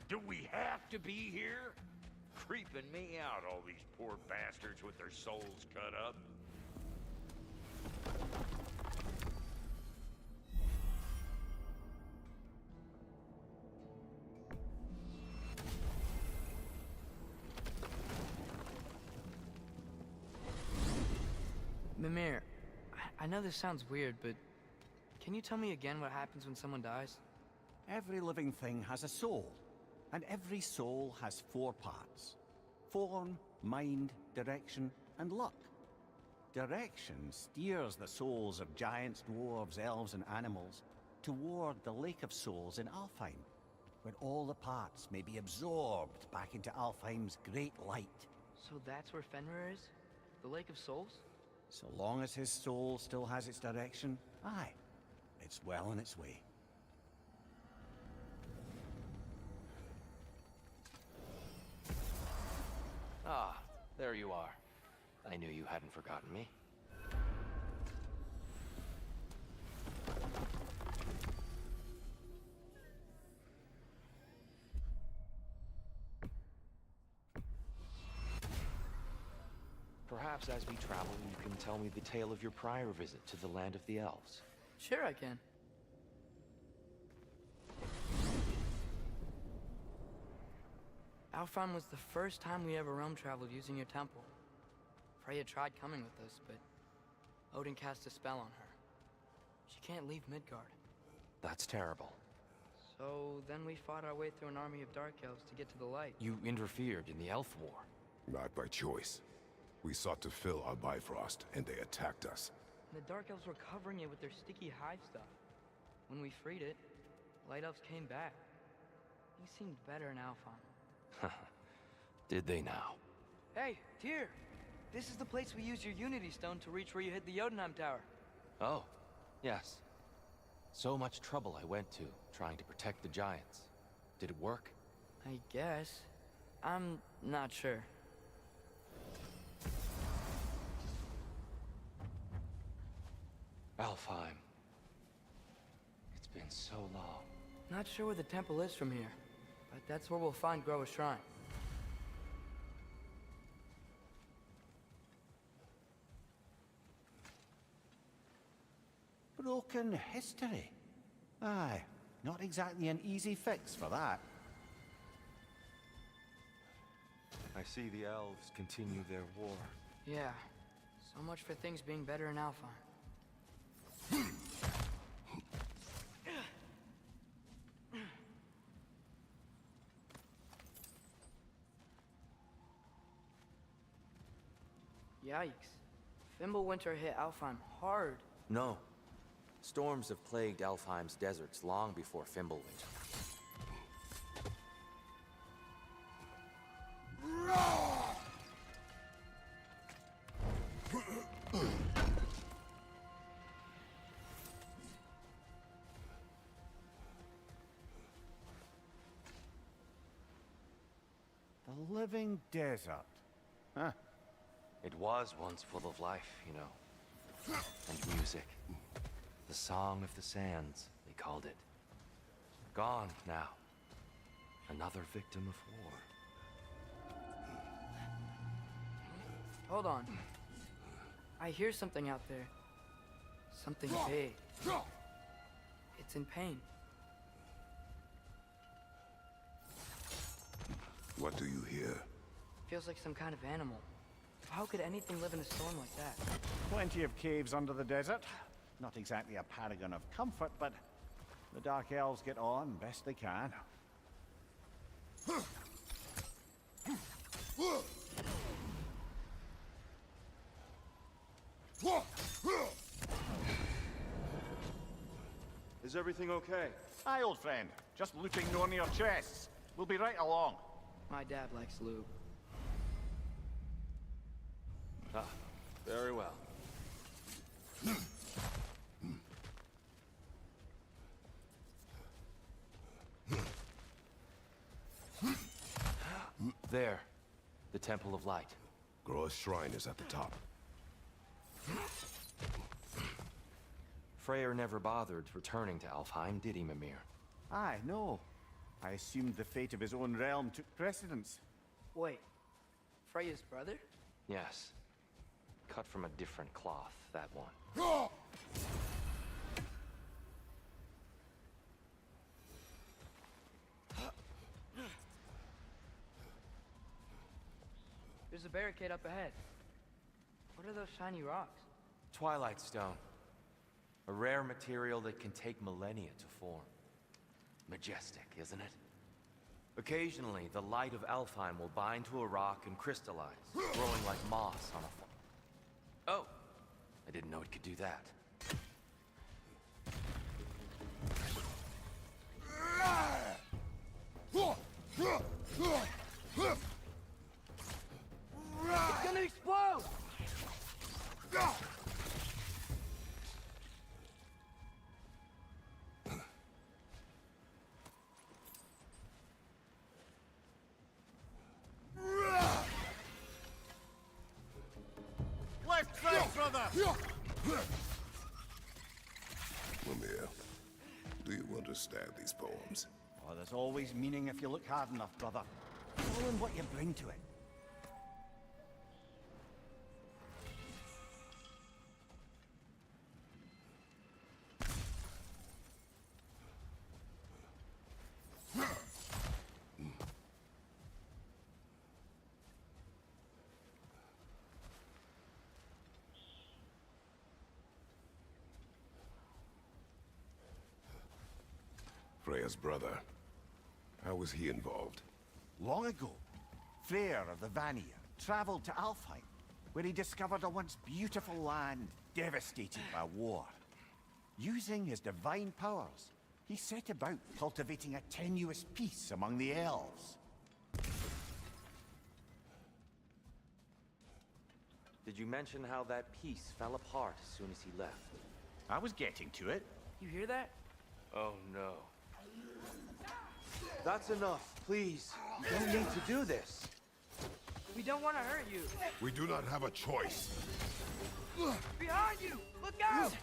Do we have to be here? Creeping me out, all these poor bastards with their souls cut up. Mimir, I know this sounds weird, but can you tell me again what happens when someone dies? Every living thing has a soul, and every soul has 4 parts. Form, mind, direction, and luck. Direction steers the souls of giants, dwarves, elves, and animals toward the Lake of Souls in Alfheim, where all the parts may be absorbed back into Alfheim's great light. So that's where Fenrir is? The Lake of Souls? So long as his soul still has its direction, aye, it's well on its way. Ah, there you are. I knew you hadn't forgotten me. Perhaps as we travel, you can tell me the tale of your prior visit to the land of the elves. Sure I can. Alfheim was the first time we ever realm traveled using your temple. Freya tried coming with us, but Odin cast a spell on her. She can't leave Midgard. That's terrible. So then we fought our way through an army of Dark Elves to get to the light. You interfered in the Elf War. Not by choice. We sought to fill our Bifrost, and they attacked us. And the Dark Elves were covering it with their sticky hive stuff. When we freed it, Light Elves came back. Things seemed better in Alfheim. Did they now? Hey, Tyr! This is the place we used your Unity Stone to reach where you hid the Jotunheim Tower. Oh, yes. So much trouble I went to, trying to protect the giants. Did it work? I guess. I'm not sure. Alfheim. It's been so long. Not sure where the temple is from here, but that's where we'll find Groa's Shrine. Broken history. Aye, not exactly an easy fix for that. I see the elves continue their war. Yeah, so much for things being better in Alfheim. Yikes. Fimbulwinter hit Alfheim hard. No. Storms have plagued Alfheim's deserts long before Fimbulwinter. The living desert. Huh. It was once full of life, you know. And music. The Song of the Sands, they called it. Gone now. Another victim of war. Hold on. I hear something out there. Something big. It's in pain. What do you hear? Feels like some kind of animal. How could anything live in a storm like that? Plenty of caves under the desert. Not exactly a paragon of comfort, but the Dark Elves get on best they can. Is everything okay? Aye, old friend. Just looting one of your chests. We'll be right along. My dad likes loot. Ah, very well. There. The Temple of Light. Groa's shrine is at the top. Freyr never bothered returning to Alfheim, did he, Mimir? Aye, no. I assumed the fate of his own realm took precedence. Wait, Freya's brother? Yes. Cut from a different cloth, that one. There's a barricade up ahead. What are those shiny rocks? Twilight Stone. A rare material that can take millennia to form. Majestic, isn't it? Occasionally, the light of Alfheim will bind to a rock and crystallize, growing like moss on a Oh! I didn't know it could do that. It's gonna explode! Left side, brother! Mimir, do you understand these poems? Oh, there's always meaning if you look hard enough, brother. All in what you bring to it. Freya's brother. How was he involved? Long ago, Freyr of the Vanir traveled to Alfheim, where he discovered a once beautiful land devastated by war. Using his divine powers, he set about cultivating a tenuous peace among the elves. Did you mention how that piece fell apart as soon as he left? I was getting to it. You hear that? Oh no. That's enough, please. You don't need to do this. We don't want to hurt you. We do not have a choice. Behind you! Look out!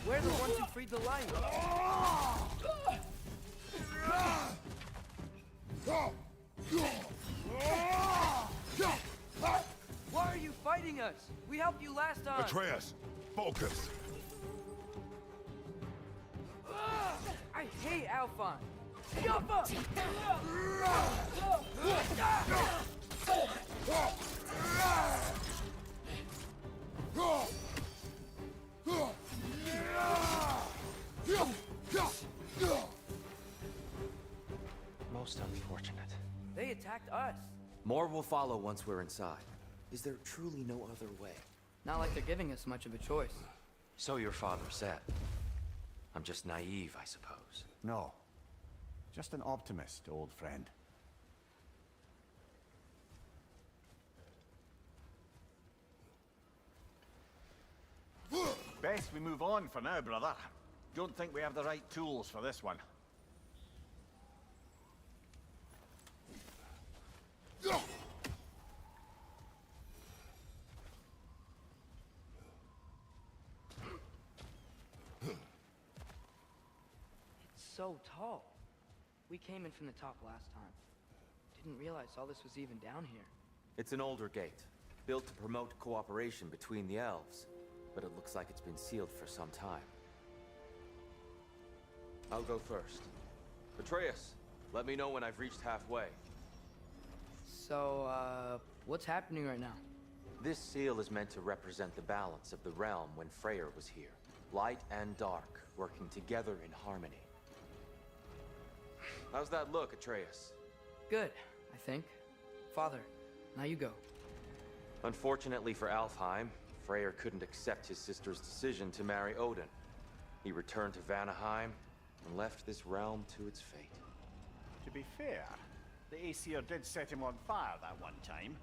We're the ones who freed the light. Why are you fighting us? We helped you last time. Atreus, focus. I hate Alphon. Jump! Most unfortunate. They attacked us. More will follow once we're inside. Is there truly no other way? Not like they're giving us much of a choice. So your father said. I'm just naive, I suppose. No. Just an optimist, old friend. Best we move on for now, brother. Don't think we have the right tools for this one. It's so tall. We came in from the top last time. Didn't realize all this was even down here. It's an older gate, built to promote cooperation between the elves. But it looks like it's been sealed for some time. I'll go first. Atreus, let me know when I've reached halfway. So, what's happening right now? This seal is meant to represent the balance of the realm when Freyr was here. Light and dark, working together in harmony. How's that look, Atreus? Good, I think. Father, now you go. Unfortunately for Alfheim, Freyr couldn't accept his sister's decision to marry Odin. He returned to Vanaheim and left this realm to its fate. To be fair, the Aesir did set him on fire that one time.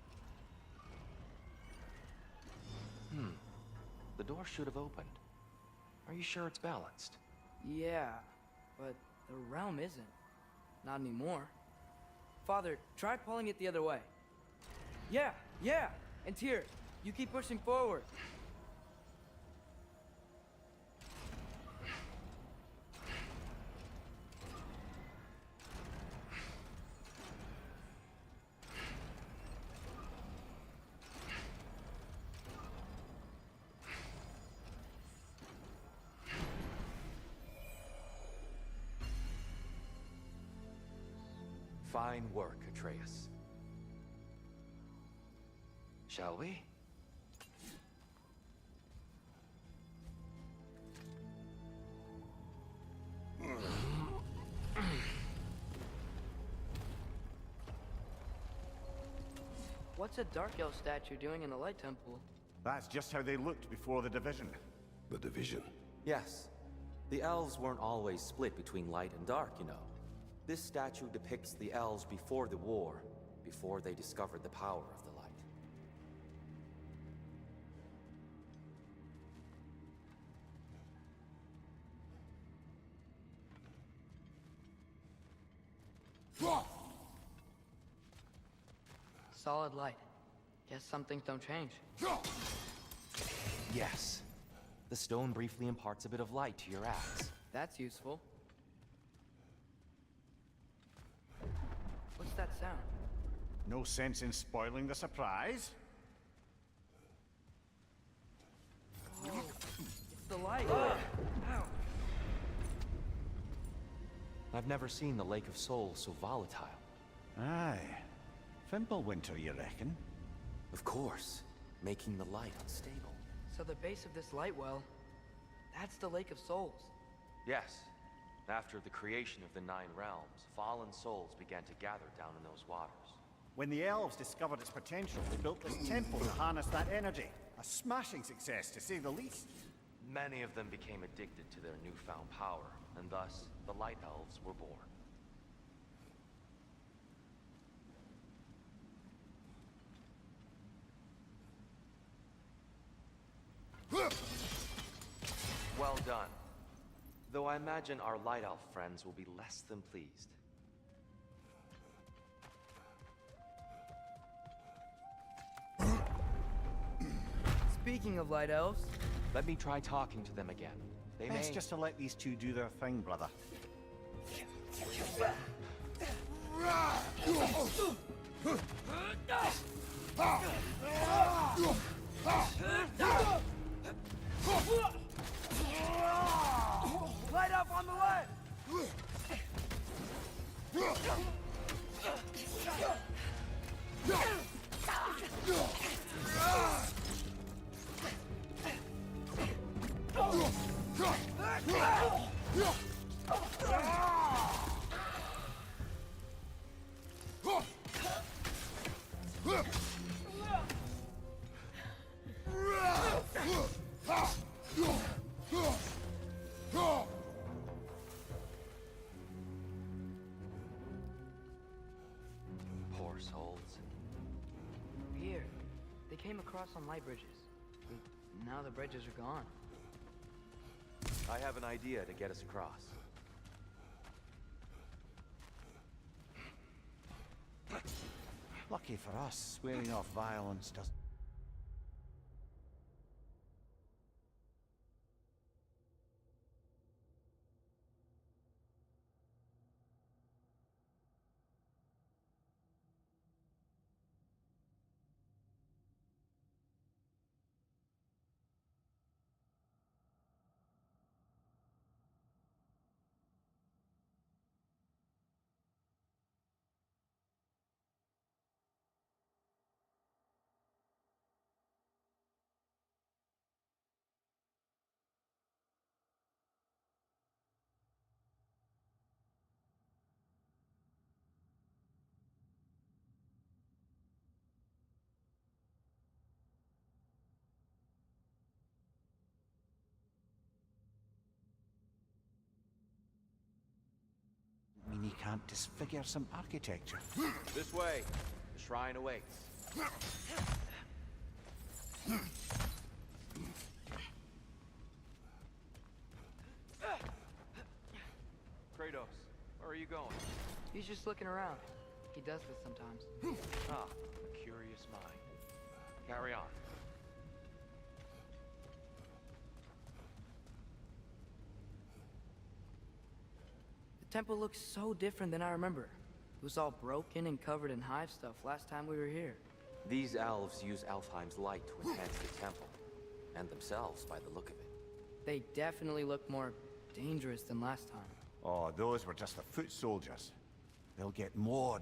The door should have opened. Are you sure it's balanced? Yeah, but the realm isn't. Not anymore. Father, try pulling it the other way. Yeah! And Tyr, you keep pushing forward. Fine work, Atreus. Shall we? What's a Dark Elf statue doing in the Light Temple? That's just how they looked before the division. The division? Yes. The elves weren't always split between light and dark, you know. This statue depicts the elves before the war, before they discovered the power of the light. Solid light. Guess some things don't change. Yes. The stone briefly imparts a bit of light to your axe. That's useful. What's that sound? No sense in spoiling the surprise. Oh, it's the light. Ow. I've never seen the Lake of Souls so volatile. Aye. Fimbulwinter, you reckon? Of course. Making the light unstable. So the base of this light well, that's the Lake of Souls. Yes. After the creation of the Nine Realms, fallen souls began to gather down in those waters. When the elves discovered its potential, they built this temple to harness that energy. A smashing success, to say the least. Many of them became addicted to their newfound power, and thus, the Light Elves were born. Well done. Though I imagine our Light Elf friends will be less than pleased. Speaking of Light Elves... Let me try talking to them again. They Best may... just to let these two do their thing, brother. Light up on the left! Poor souls. Weird. They came across on light bridges. But now the bridges are gone. I have an idea to get us across. Lucky for us, swearing off violence doesn't... can't disfigure some architecture. This way. The shrine awaits. Kratos, where are you going? He's just looking around. He does this sometimes. Ah, a curious mind. Carry on. The temple looks so different than I remember. It was all broken and covered in hive stuff last time we were here. These elves use Alfheim's light to enhance the temple. And themselves, by the look of it. They definitely look more dangerous than last time. Oh, those were just the foot soldiers. They'll get more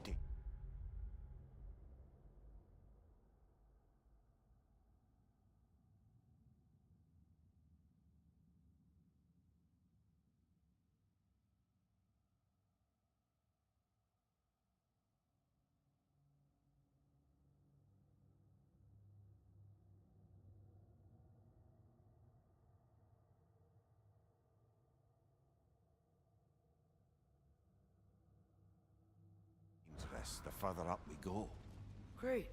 this, the further up we go. Great.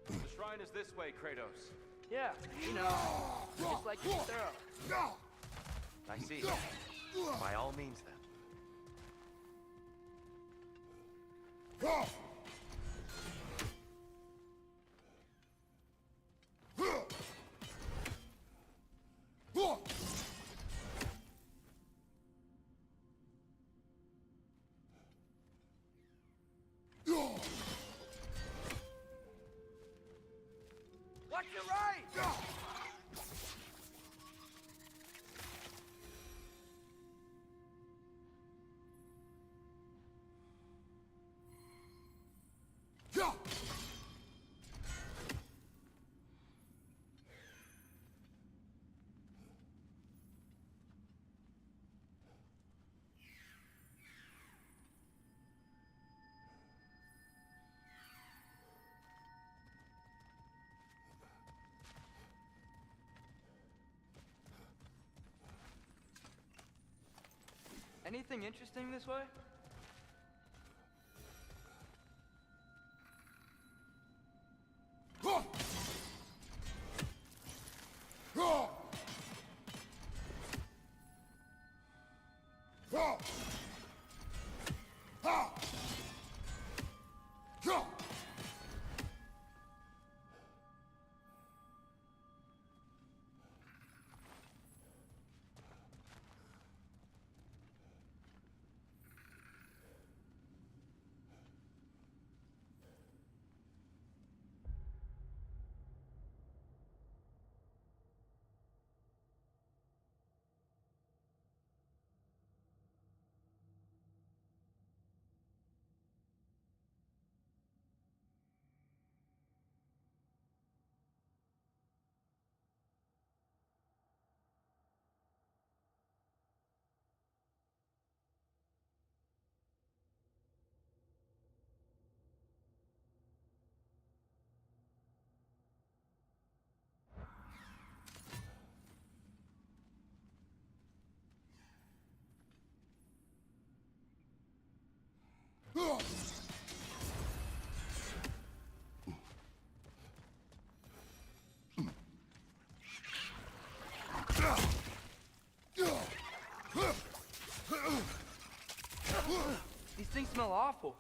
The shrine is this way, Kratos. Yeah, you know, just like you thorough. I see. By all means, then. Watch your right! Anything interesting this way? These things smell awful.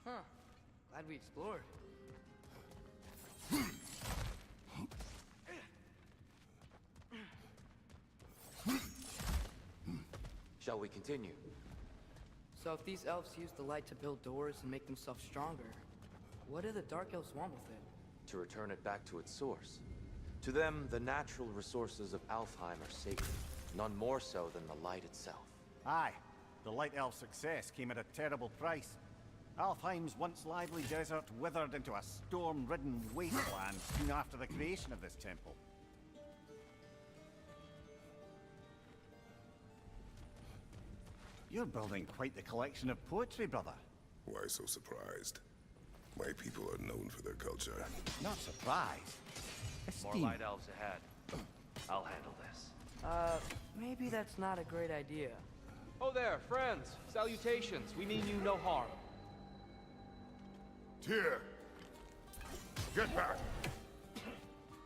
Huh. Glad we explored. Shall we continue? So if these elves use the light to build doors and make themselves stronger, what do the Dark Elves want with it? To return it back to its source. To them, the natural resources of Alfheim are sacred, none more so than the light itself. Aye, the Light Elf success came at a terrible price. Alfheim's once lively desert withered into a storm-ridden wasteland soon after the creation of this temple. You're building quite the collection of poetry, brother. Why so surprised? My people are known for their culture. Not surprised. More Esteemed. light elves ahead. I'll handle this. Maybe that's not a great idea. Oh there, friends. Salutations. We mean you no harm. Tyr! Get back!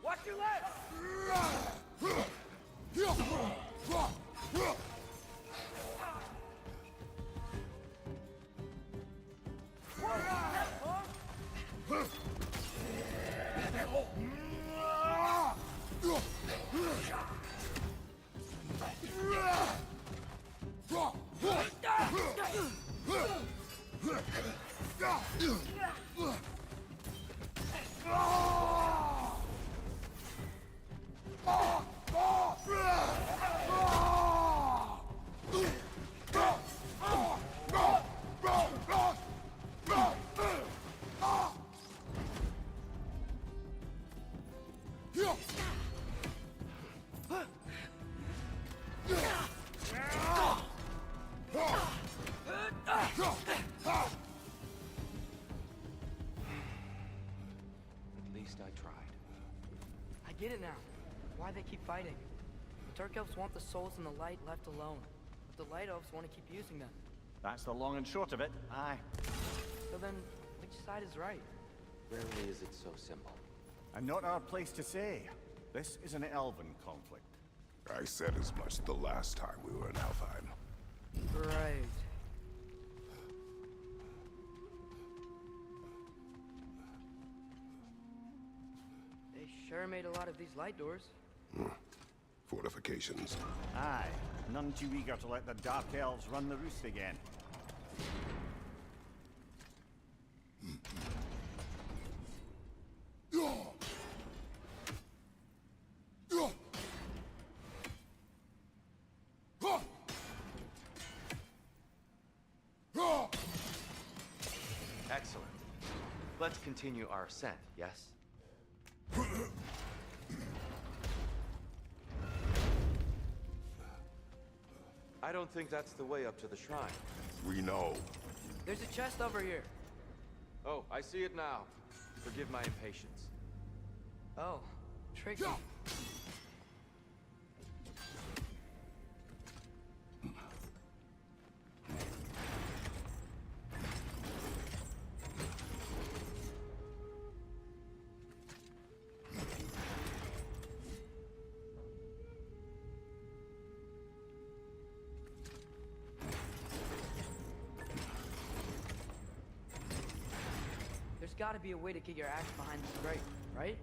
Watch your legs! At least I tried. I get it now. Why they keep fighting. The Dark Elves want the souls in the light left alone. But the Light Elves want to keep using them. That's the long and short of it. Aye. So then, which side is right? Rarely is it so simple. And not our place to say. This is an elven conflict. I said as much the last time we were in Alfheim. Right. They sure made a lot of these light doors. Fortifications. Aye. None too eager to let the Dark Elves run the roost again. Excellent. Let's continue our ascent, yes? I don't think that's the way up to the shrine. We know. There's a chest over here. Oh, I see it now. Forgive my impatience. Oh, tricky. There's gotta be a way to get your axe behind this grate, right?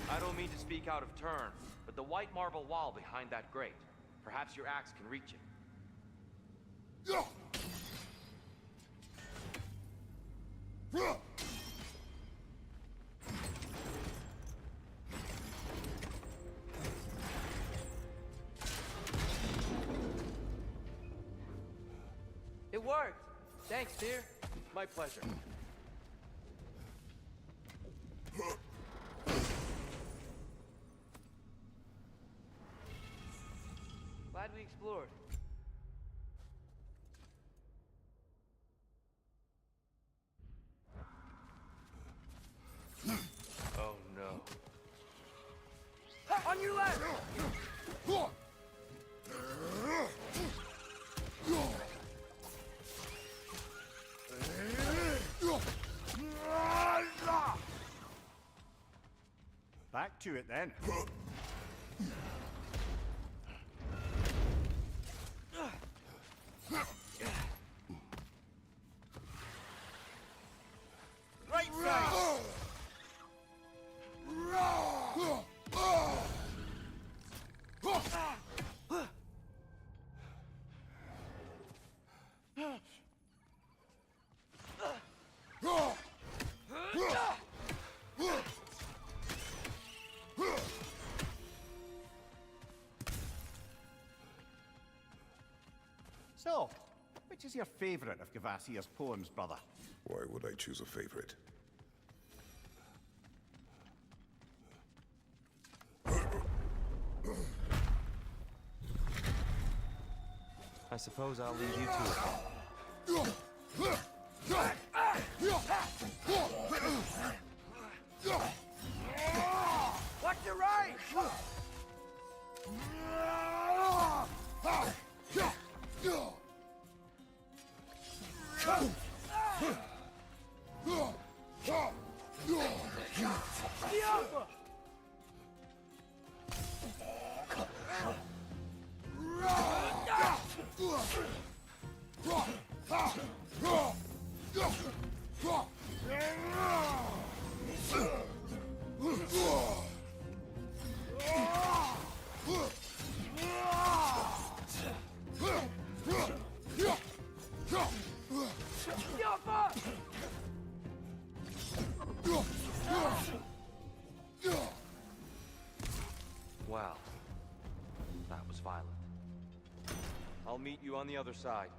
I don't mean to speak out of turn, but the white marble wall behind that grate. Perhaps your axe can reach it. It worked! Thanks, dear. My pleasure. Glad we explored. Oh no. On your left! Back to it then. Right side! So, which is your favourite of Gavasir's poems, brother? Why would I choose a favorite? I suppose I'll leave you to it. Watch your right! Diablo! Wow. That was violent. I'll meet you on the other side.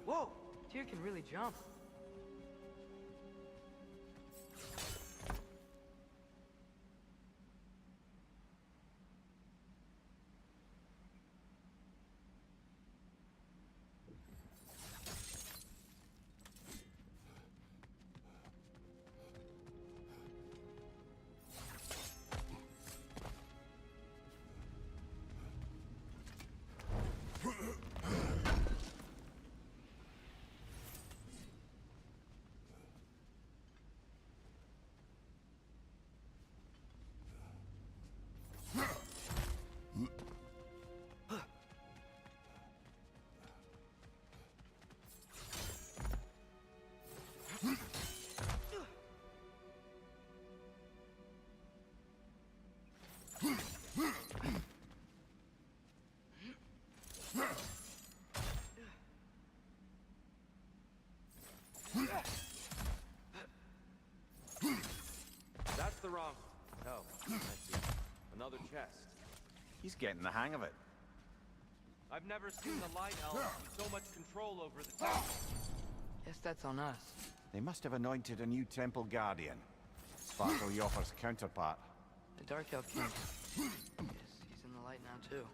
Whoa! Tyr can really jump. That's the wrong... Oh, I see. Another chest. He's getting the hang of it. I've never seen the Light Elves with so much control over the town. Guess that's on us. They must have anointed a new temple guardian. Svartal Yofr's counterpart. The Dark Elf King. Yes, he's in the light now too.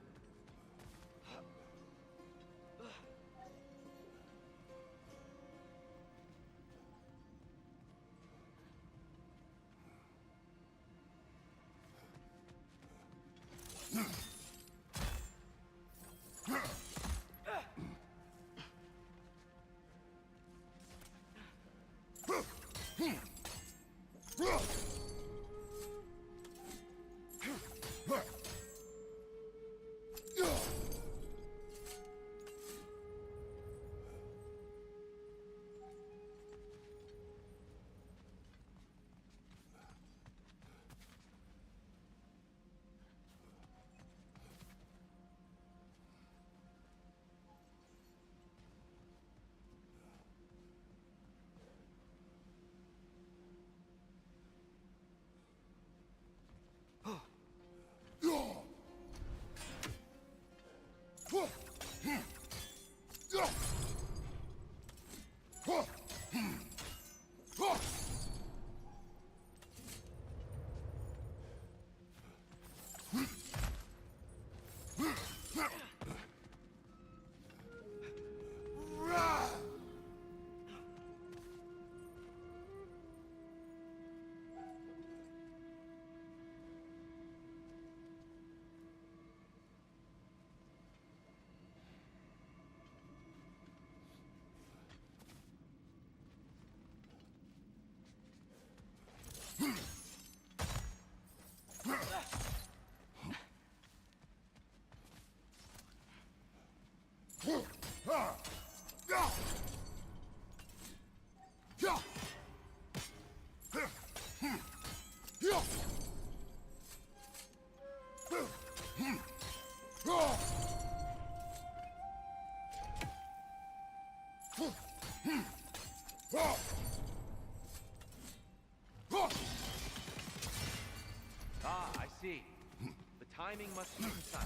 timing must be precise.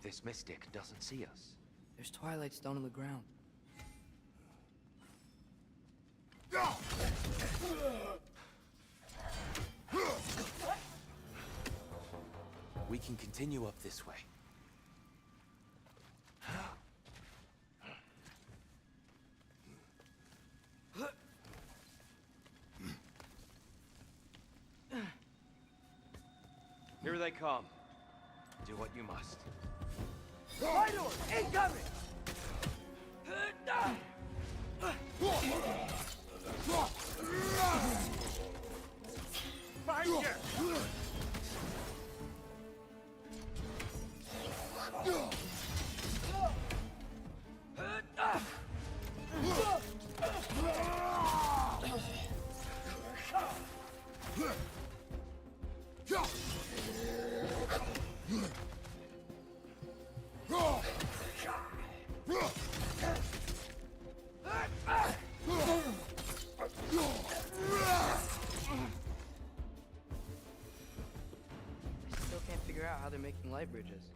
This mystic doesn't see us. There's Twilight Stone on the ground. We can continue up this way. Here they come. Do what you must. Rhino! Incoming! Find you! Still can't figure out how they're making light bridges.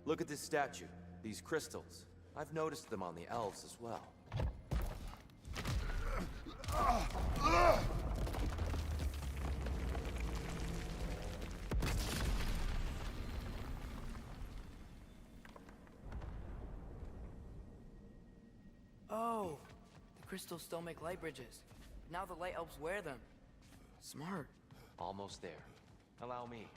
Look at this statue. These crystals. I've noticed them on the elves as well. Oh, the crystals still make light bridges. Now the light elves wear them. Smart. Almost there. Allow me.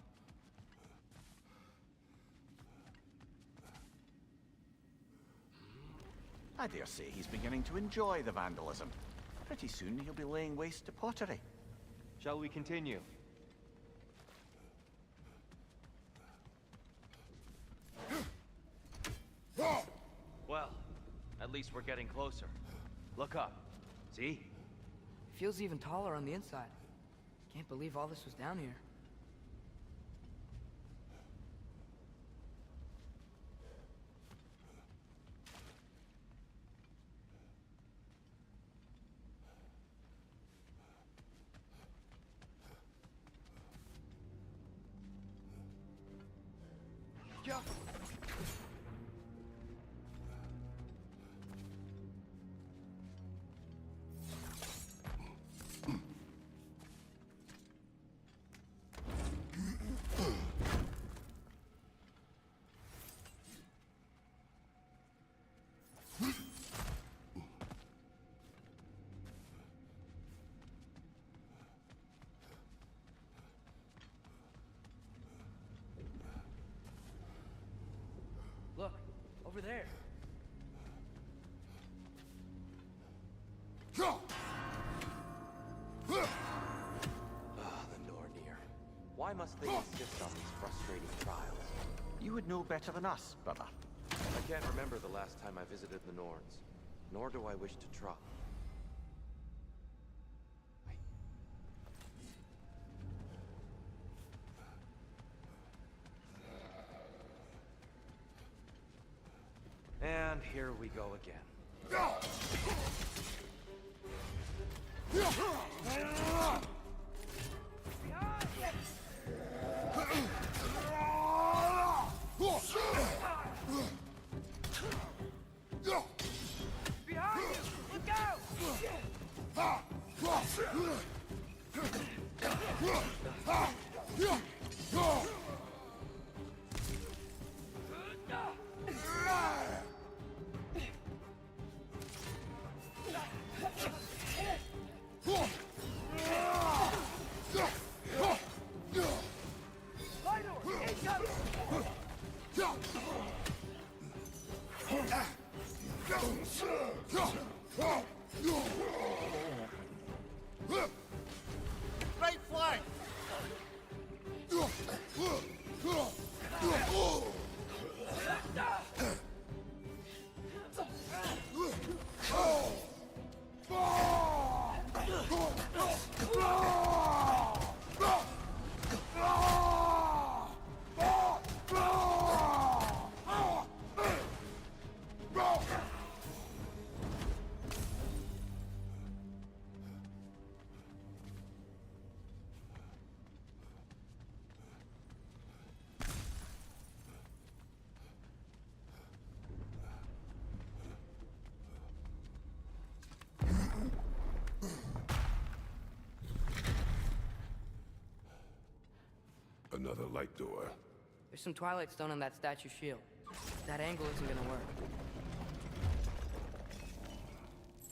I dare say he's beginning to enjoy the vandalism. Pretty soon he'll be laying waste to pottery. Shall we continue? Well, at least we're getting closer. Look up. See? It feels even taller on the inside. Can't believe all this was down here. Look, over there. The Nornir. Why must they insist on these frustrating trials? You would know better than us, brother. I can't remember the last time I visited the Norns, nor do I wish to try. And here we go again. Behind you! Look out! Right flank! Another light door. There's some Twilight Stone on that statue shield. That angle isn't gonna work.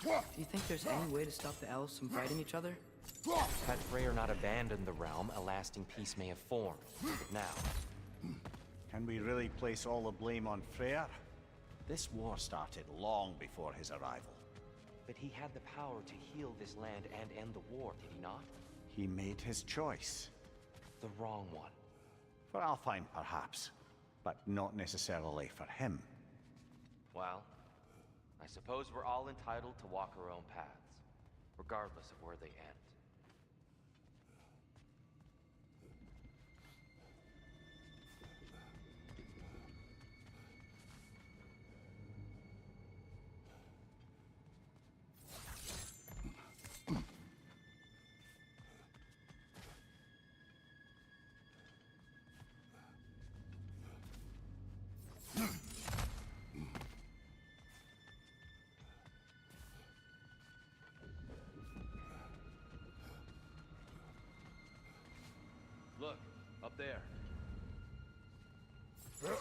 Do you think there's any way to stop the elves from fighting each other? Had Freyr not abandoned the realm, a lasting peace may have formed. But now... Can we really place all the blame on Freyr? This war started long before his arrival. But he had the power to heal this land and end the war, did he not? He made his choice. The wrong one. For Alfheim, perhaps. But not necessarily for him. Well, I suppose we're all entitled to walk our own paths, regardless of where they end. Look, up there. Go.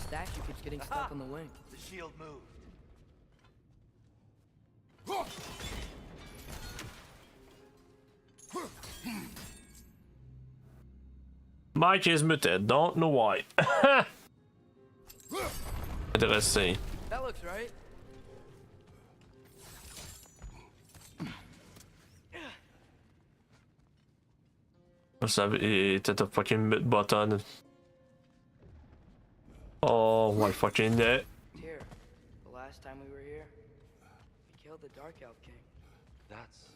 Statue keeps getting stuck on the wing. The shield moved. Mike is muted, don't know why. Intéressant. That looks right. Ça était a fucking mute button. Oh my fucking Here, the last time we were here, we killed the Dark Elf King. That's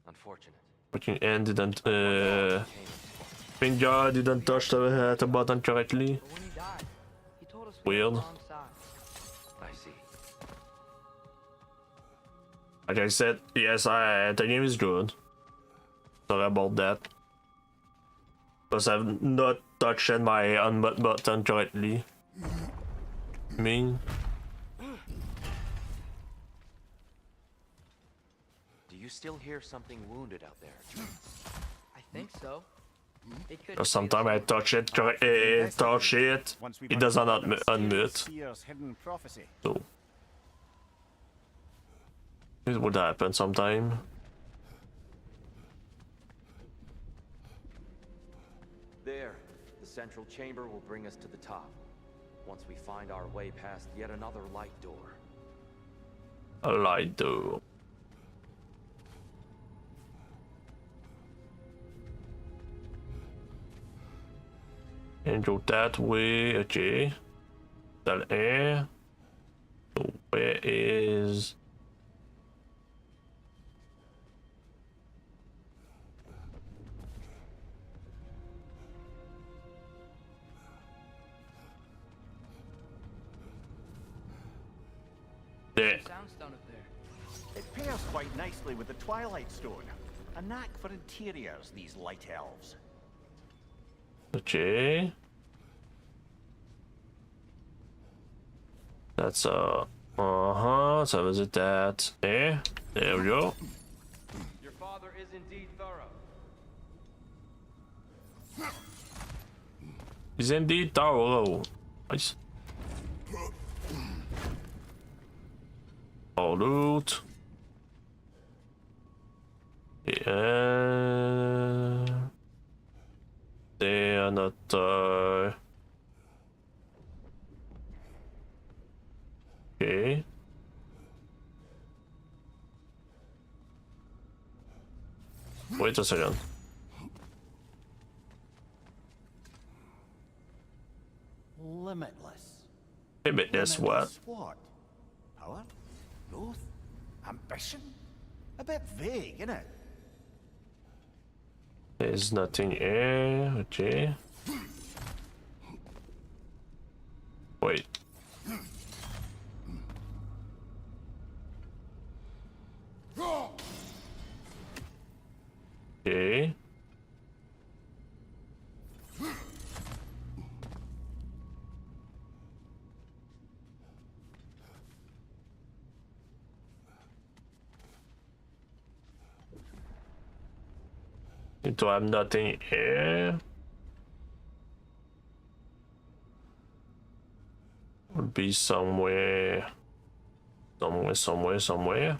unfortunate. fucking end didn't finger didn't touch the button correctly. But when he died, he told us we Weird. were on the wrong side. I see. Like I said, yes, the game is good. Sorry about that. Because I've not touched my unmute button correctly. Do you still hear something wounded out there? I think so. It could Because sometimes I touch it, it does not unmute. So it would happen sometime. central chamber will bring us to the top. Once we find our way past yet another light door. A light door. And go that way, okay. That air. So where is... there. Soundstone up there. It pairs quite nicely with the Twilight Stone. A knack for interiors, these light elves. Okay. That's so visit that there. There we go. Your father is indeed thorough. He's indeed thorough. Nice. All loot. Yeah. They are not okay. Wait a second. Limitless. Limitless what? What? Power? Growth? Ambition? A bit vague, isn't it? There's nothing here. Okay. Wait. Okay. Do I have nothing here? Would be somewhere. Somewhere.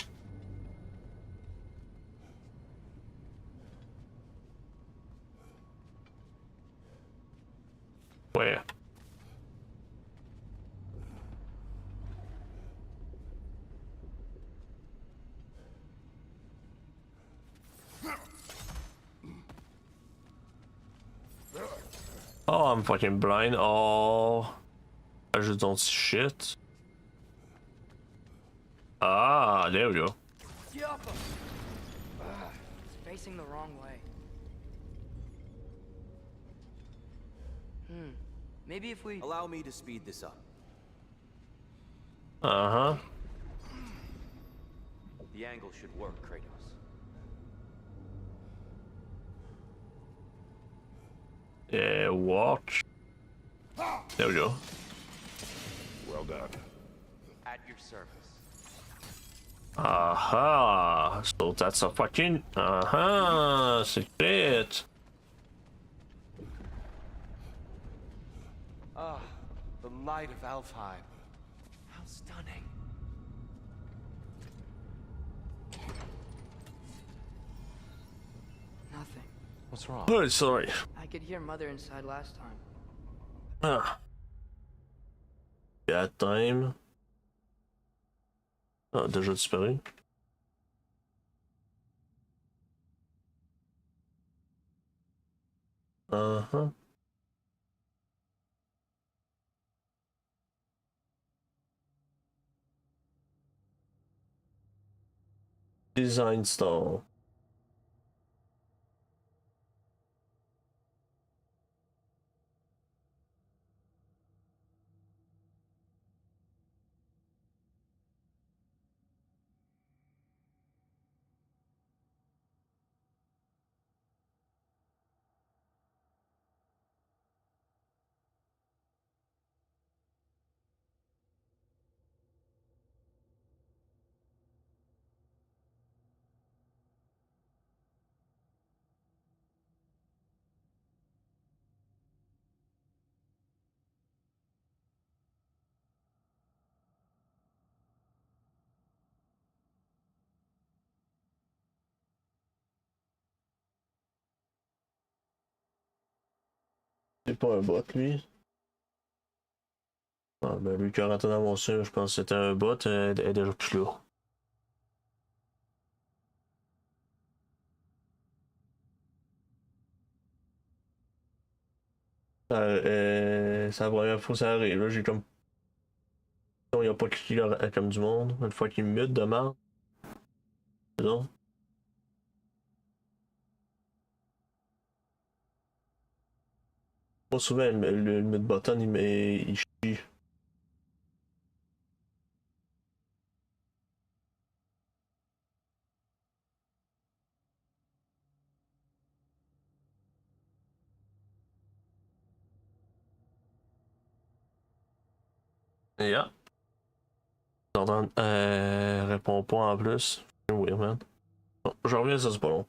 Where? Oh, I'm fucking blind. Oh, I just don't see shit. Ah, there we go. It's facing the wrong way. Maybe if we... Allow me to speed this up. Uh-huh. The angle should work, Kratos. Yeah, watch. There we go. Well done. At your service. Aha. So that's a fucking... Aha. Secret. Ah, the light of Alfheim. How stunning. Nothing. What's wrong? Oh, sorry. I could hear Mother inside last time. Ah. That time. Ah, déjà disparu. Uh-huh. Design style. C'est pas un bot, lui. Ah, ben lui qui a rentré dans mon stream, je pense que c'était un bot, elle est déjà plus là. C'est la première fois que ça arrive, là, j'ai comme... Il a pas cliqué comme du monde, une fois qu'il me mute de merde. Non. Pas souvent, le mute button, il chie. Yeah. Jordan répond pas en plus. Oui, man. Bon, je reviens, ça c'est pas long.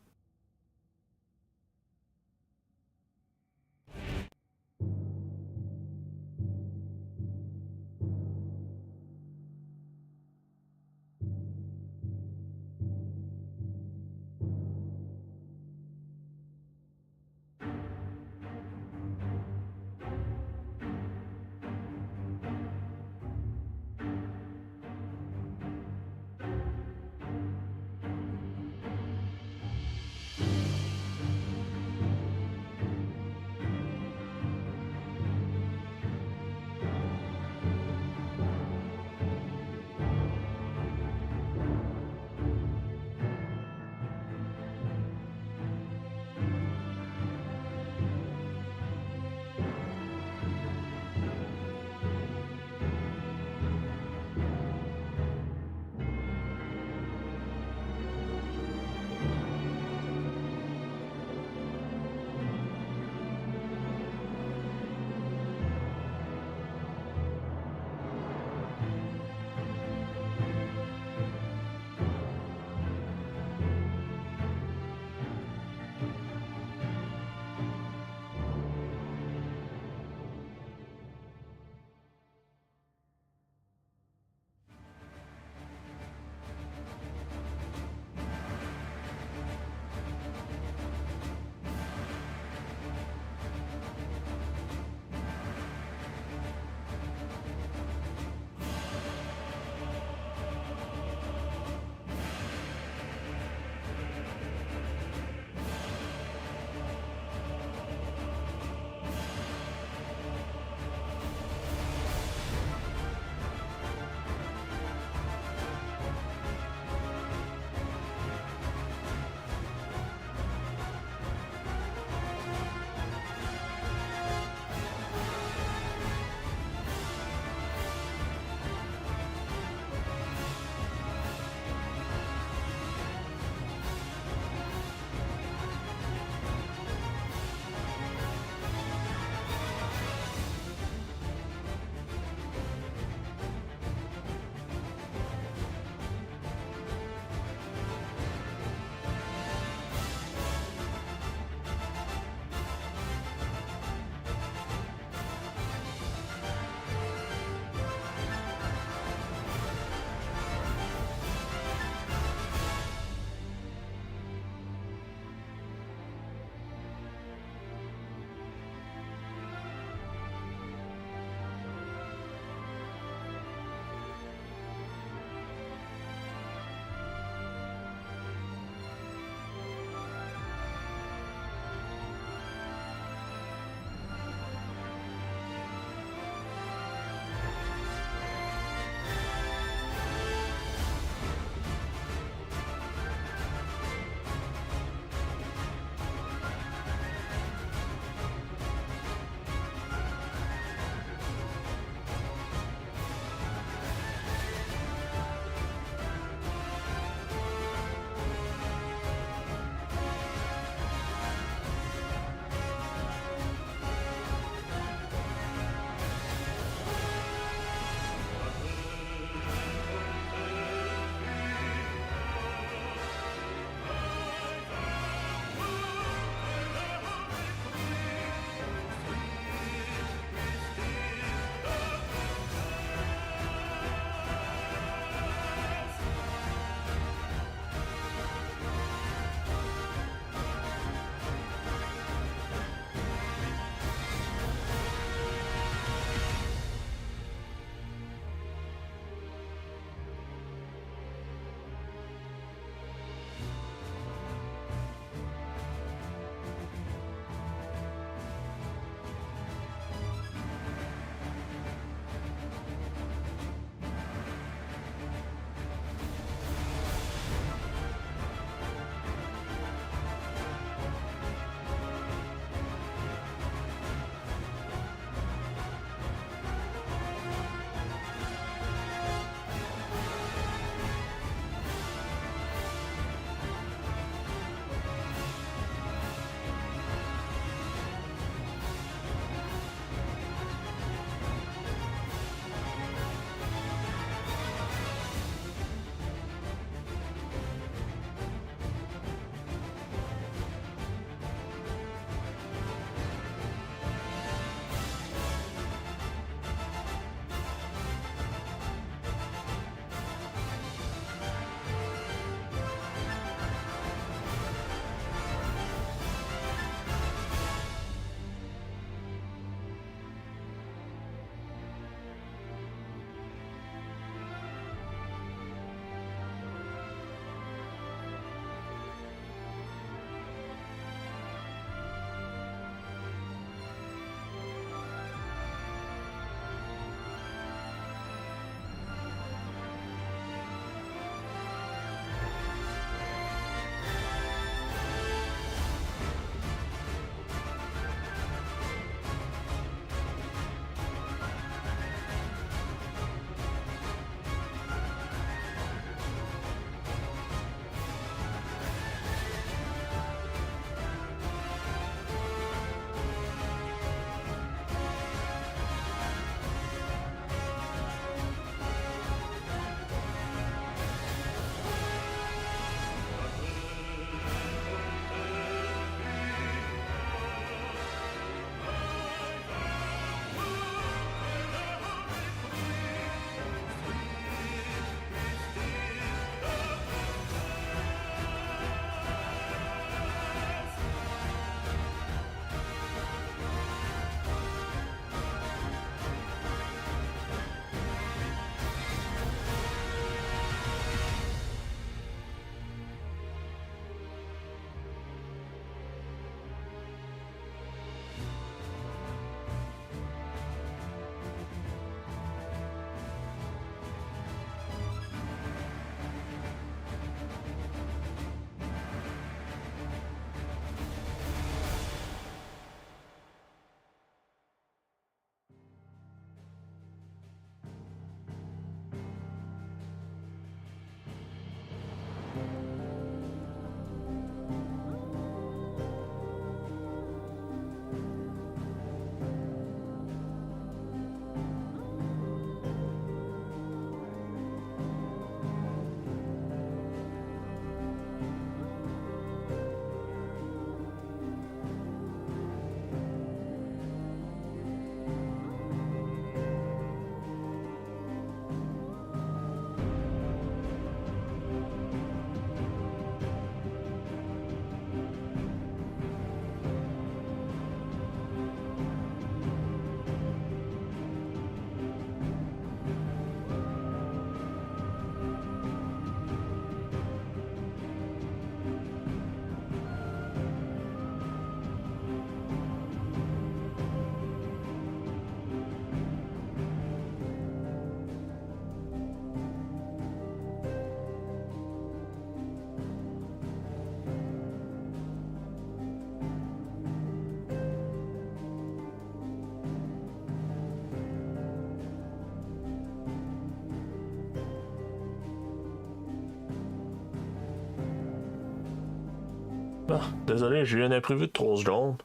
Ah, désolé, j'ai eu un imprévu de 3 secondes.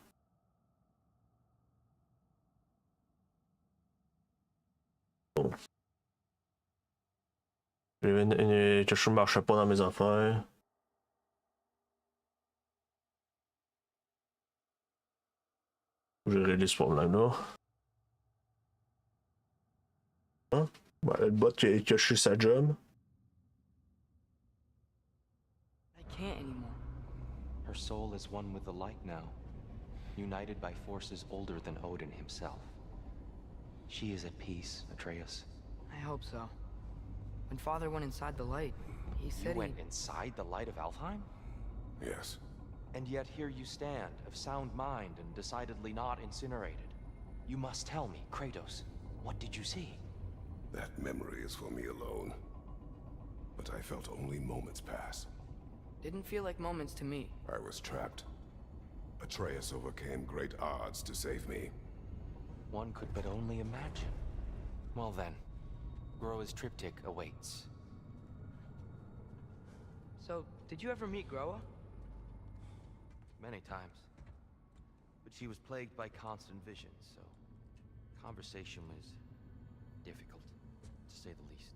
Oh. J'ai eu quelque chose ne marchait pas dans mes affaires. J'ai réglé ce problème-là. Hein? Ben, le bot qui a caché sa job. I can't anymore. Her soul is one with the light now, united by forces older than Odin himself. She is at peace, Atreus. I hope so. When Father went inside the light, he said You went inside the light of Alfheim? Yes. And yet here you stand, of sound mind and decidedly not incinerated. You must tell me, Kratos, what did you see? That memory is for me alone. But I felt only moments pass. Didn't feel like moments to me. I was trapped. Atreus overcame great odds to save me. One could but only imagine. Well then, Groa's triptych awaits. So, did you ever meet Groa? Many times. But she was plagued by constant visions, so conversation was difficult, to say the least.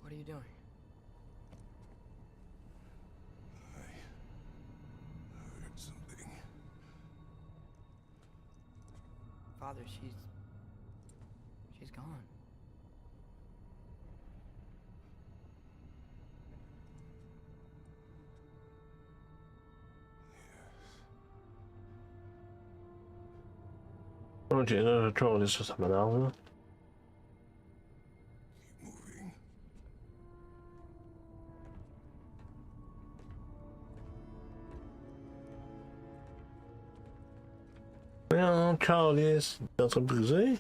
What are you doing? I heard something. Father, she's gone. Ok, là, je vais ça, ça m'énerve, là. Voyons, Carlis, il est en train de briser.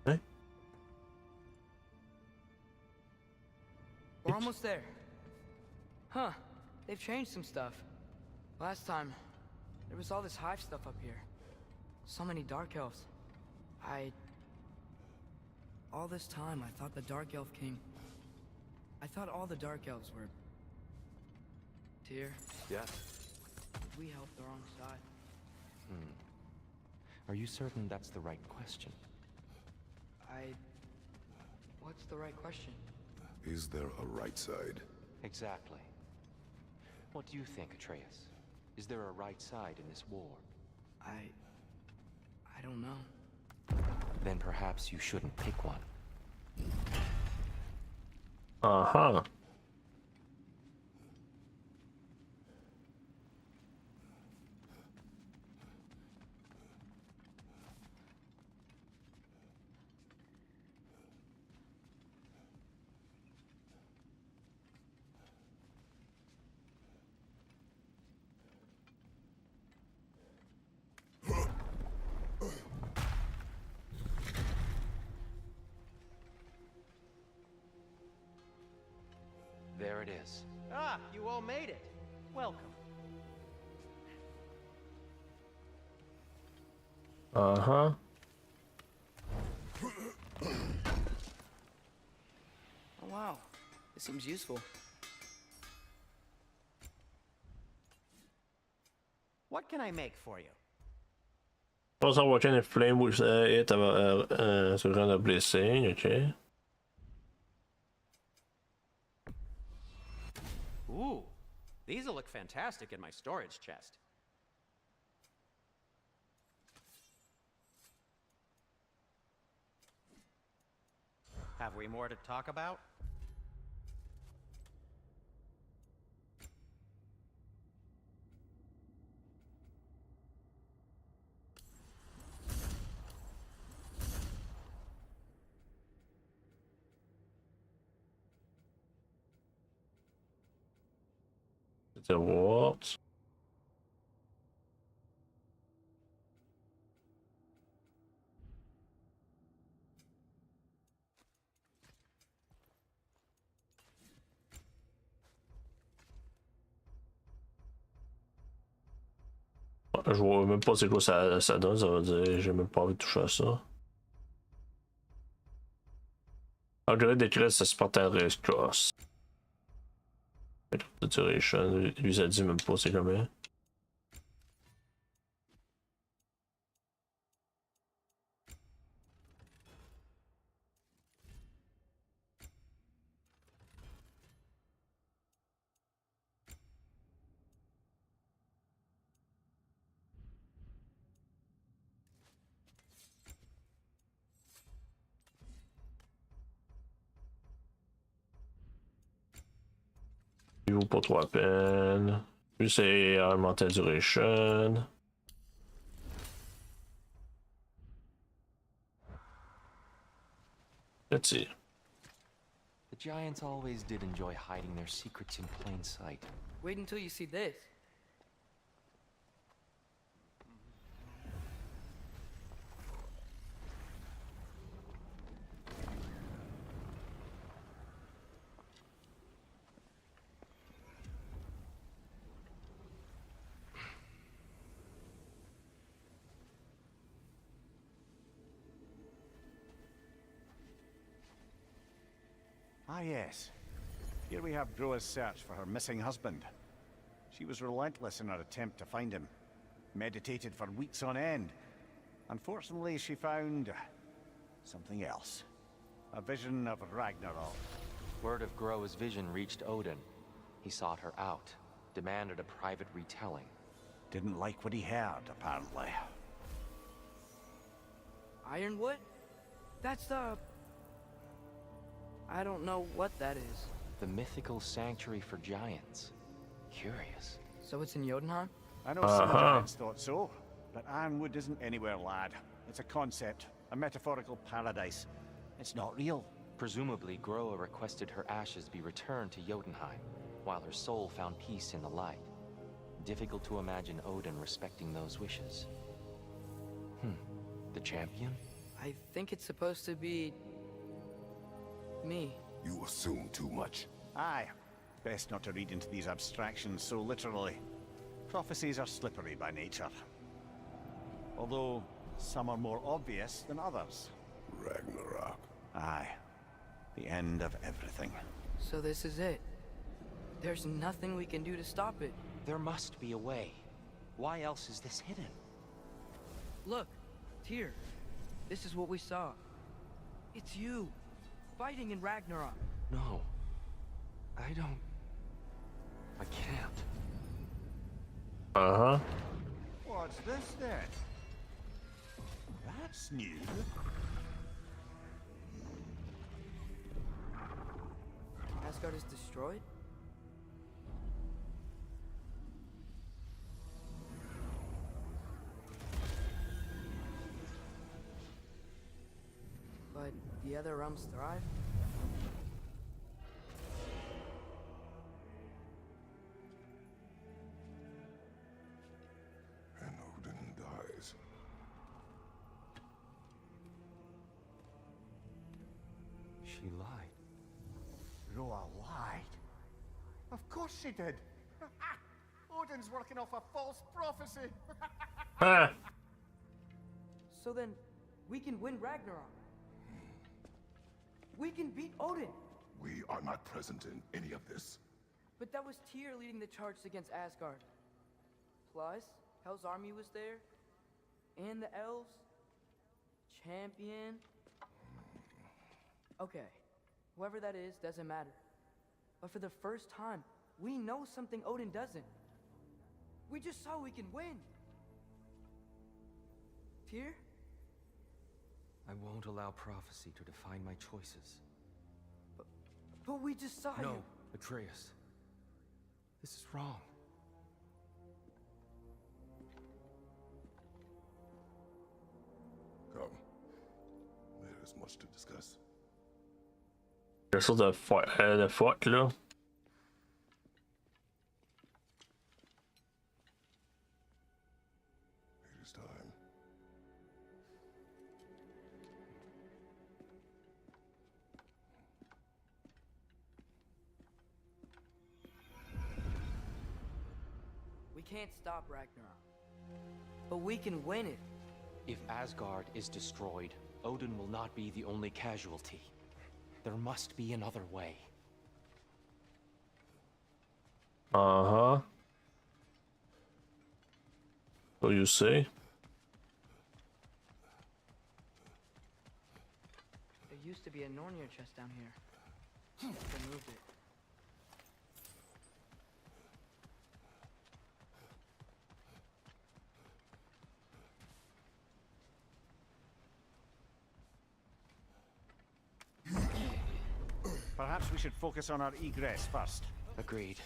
Hein? We're almost there. Huh. They've changed some stuff. Last time, there was all this hive stuff up here. So many Dark Elves. All this time, I thought the Dark Elf King... I thought all the Dark Elves were... Tyr. Yes. Did we help the wrong side? Are you certain that's the right question? What's the right question? Is there a right side? Exactly. What do you think, Atreus? Is there a right side in this war? I don't know. Then perhaps you shouldn't pick one. Uh-huh. There it is. Ah, you all made it. Welcome. Uh-huh. Oh wow, this seems useful. What can I make for you? Pas savoir quel flame which it sur le genre de blessing, ok. Ooh, these will look fantastic in my storage chest. Have we more to talk about? C'était what? Je vois même pas c'est quoi ça donne, ça veut dire j'ai même pas envie de toucher à ça. Upgrade decrease Spartan Race Cross. The duration, lui ça dit même pas c'est combien. Il vaut pas trop la peine. Lui c'est augmenter duration. Let's see. The Giants always did enjoy hiding their secrets in plain sight. Wait until you see this. Ah, yes. Here we have Groa's search for her missing husband. She was relentless in her attempt to find him. Meditated for weeks on end. Unfortunately, she found something else. A vision of Ragnarok. Word of Groa's vision reached Odin. He sought her out, demanded a private retelling. Didn't like what he heard, apparently. Ironwood? That's the... I don't know what that is. The mythical sanctuary for giants. Curious. So it's in Jotunheim? I know some giants thought so, but Ironwood isn't anywhere, lad. It's a concept, a metaphorical paradise. It's not real. Presumably, Groa requested her ashes be returned to Jotunheim, while her soul found peace in the light. Difficult to imagine Odin respecting those wishes. The champion? I think it's supposed to be... me. You assume too much. Aye. Best not to read into these abstractions so literally. Prophecies are slippery by nature. Although, some are more obvious than others. Ragnarok. Aye. The end of everything. So this is it. There's nothing we can do to stop it. There must be a way. Why else is this hidden? Look, Tyr. This is what we saw. It's you. Fighting in Ragnarok. No. I don't... I can't. Uh-huh. What's this then? That's new. Asgard is destroyed? But the other realms thrive? And Odin dies. She lied. Groa lied. Of course she did. Odin's working off a false prophecy. So then, we can win Ragnarok. We can beat Odin. We are not present in any of this. But that was Tyr leading the charge against Asgard. Plus, Hell's army was there. And the elves. Champion. Okay. Whoever that is doesn't matter. But for the first time, we know something Odin doesn't. We just saw we can win. Tyr? I won't allow prophecy to define my choices. But we just saw you. No, Atreus. This is wrong. Come. There is much to discuss. Det är så där fuck là. It is time. We can't stop Ragnarok. But we can win it. If Asgard is destroyed, Odin will not be the only casualty. There must be another way. Uh-huh. So you say? There used to be a Nornir chest down here. They moved it. Perhaps we should focus on our egress first. Agreed.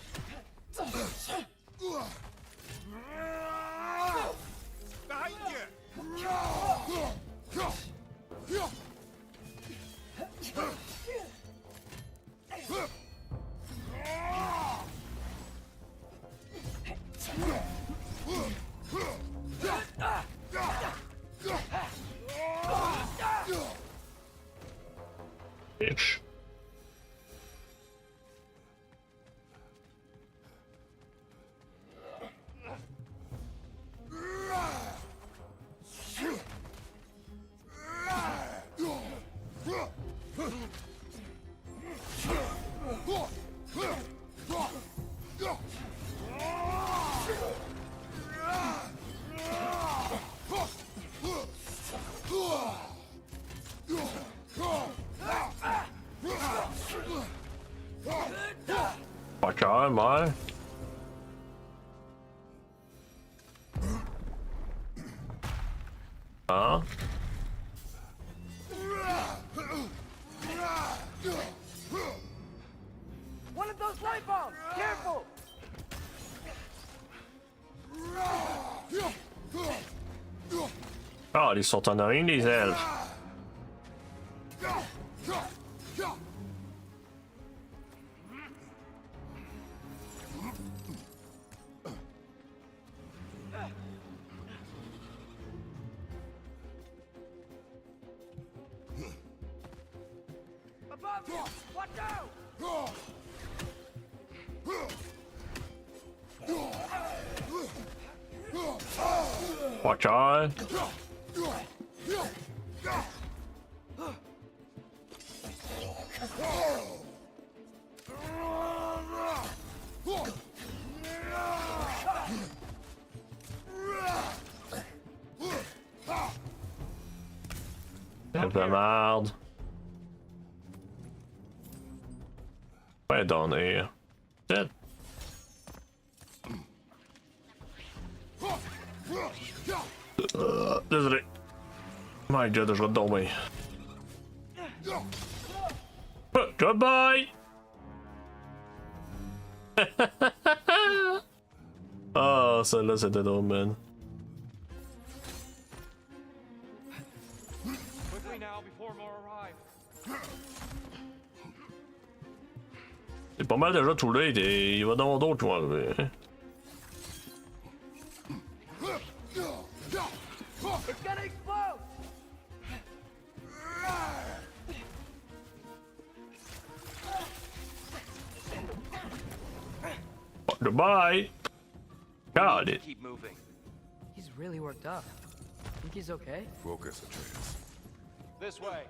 Behind Bitch. Watch out, man. Huh? One of those light bombs! Careful! Ja, de sortent en ring, les elfes. Above you! Watch out! Watch out. Jävla merde. Vad är down here? Dead. Désolé. My god, je vais dormir. Goodbye! Ah, celle-là c'était drôle, man. Quickly now before more arrive. C'est pas mal déjà tout late et il va y en avoir d'autres qui vont arriver. Hein? It's gonna explode! Goodbye! Got it. Keep moving. He's really worked up. Think he's okay? Focus, Atreus. This way.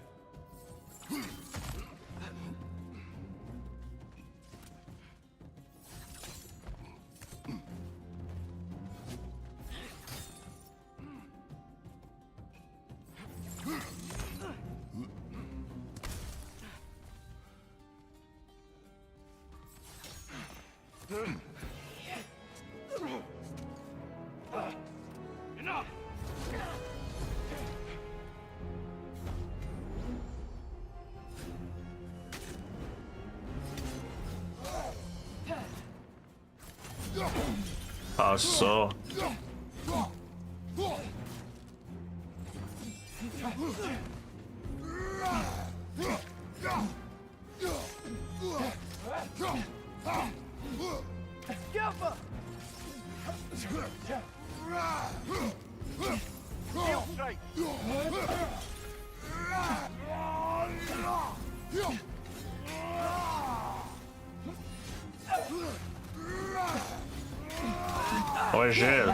Enough! Ah, ça. Jumper! Heel strike! Ouais, Gilles.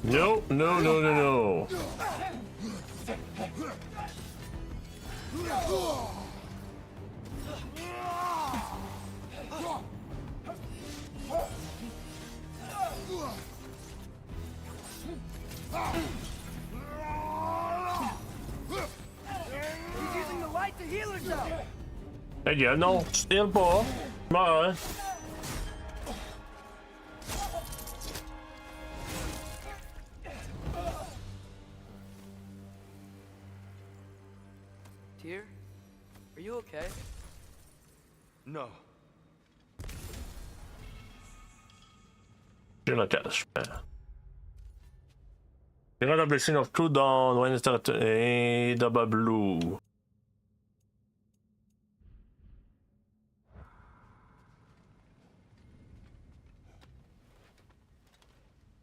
No, no, no, no, no. He's using the light to heal herself! Hey, yeah, non, tu tires pas. Ouais. Tyr, are you okay? No. J'ai la cache. You got a blessing of True Dawn when it's a double blue.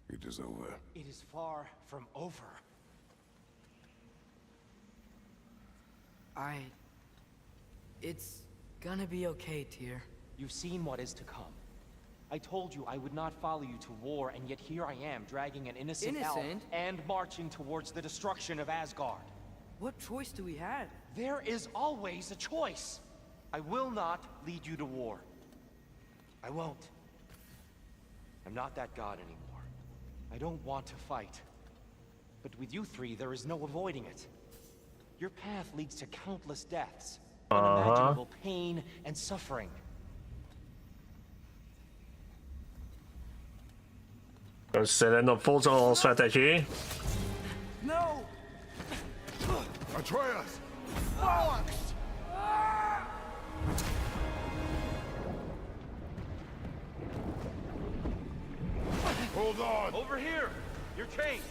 It is over. It is far from over. It's gonna be okay, Tyr. You've seen what is to come. I told you I would not follow you to war, and yet here I am, dragging an innocent elf Innocent? and marching towards the destruction of Asgard. What choice do we have? There is always a choice. I will not lead you to war. I won't. I'm not that god anymore. I don't want to fight. But with you three, there is no avoiding it. Your path leads to countless deaths, unimaginable pain and suffering. C'est là notre faute, on se fait attaquer. No! Atreus! Bollocks! Hold on! Over here! You're chained!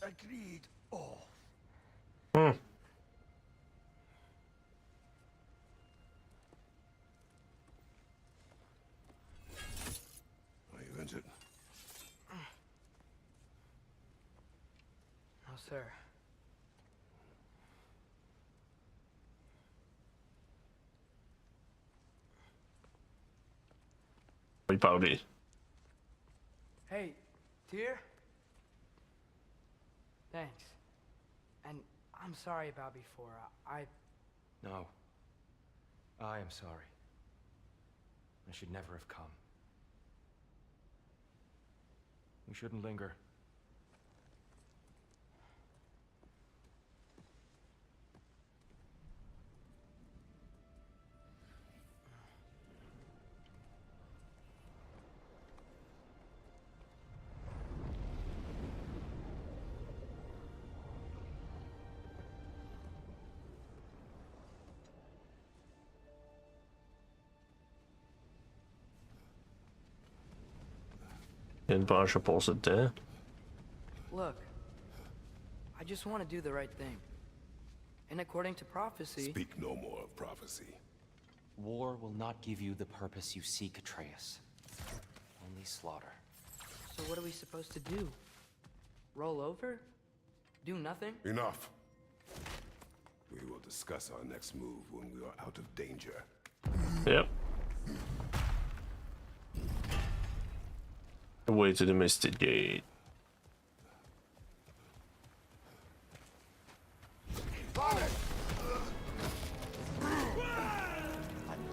Agreed. Oh. Are you injured? No, sir. Oui, parler. Hey, Tyr? Thanks. And I'm sorry about before. No. I am sorry. I should never have come. We shouldn't linger. Il y a une branche à passer dedans. Look, I just want to do the right thing. And according to prophecy... Speak no more of prophecy. War will not give you the purpose you seek, Atreus. Only slaughter. So what are we supposed to do? Roll over? Do nothing? Enough. We will discuss our next move when we are out of danger. Yep. A way to investigate. A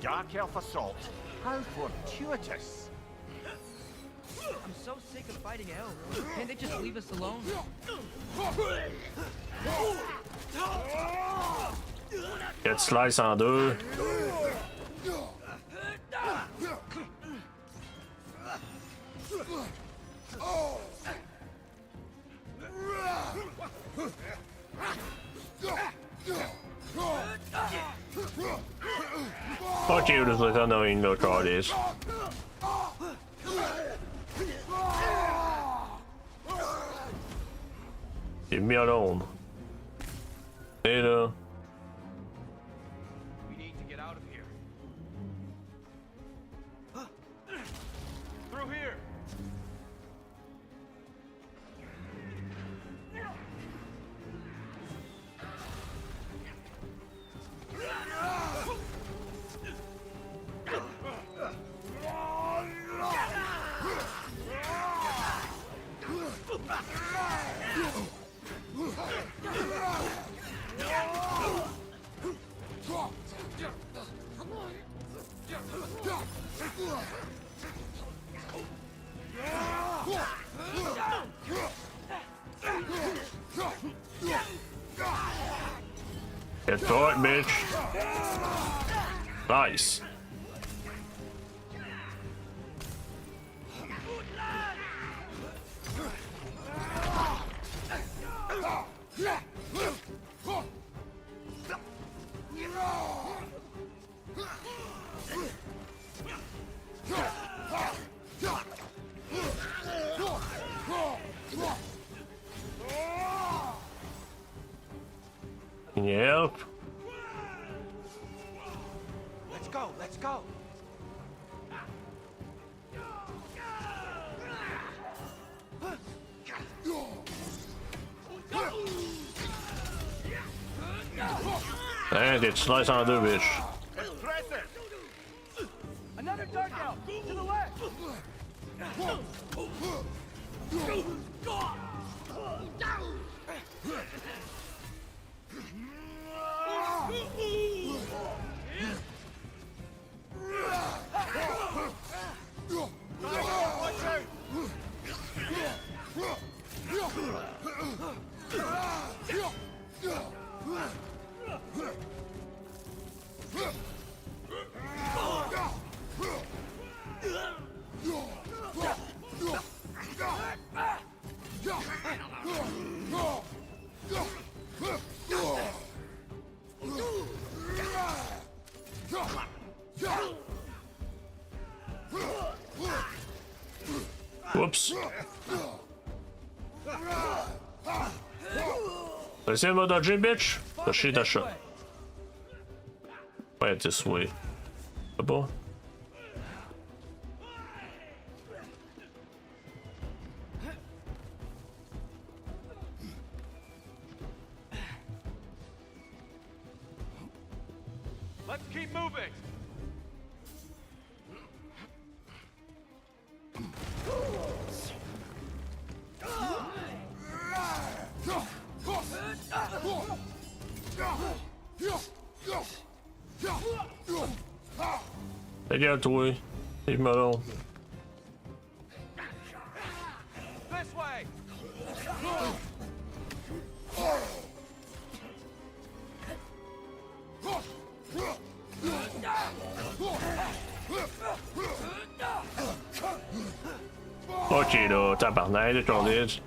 dark elf assault. How fortuitous. I'm so sick of fighting elves. Can't they just leave us alone? Get slice en deux. Fuck you, just let her know you know what card is. Leave me alone. Later. We need to get out of here. Through here. Get to it, bitch. Nice. Yep. Let's go, let's go. And get sliced en deux, bitch. Another dark elf! To the left! Whoops. Essaye de me dodger, bitch. T'as chié ta shot. Ouais, this way. C'est pas? Let's keep moving. Regarde toi, leave me alone. This way. Ok là, tabarnak de ton edge.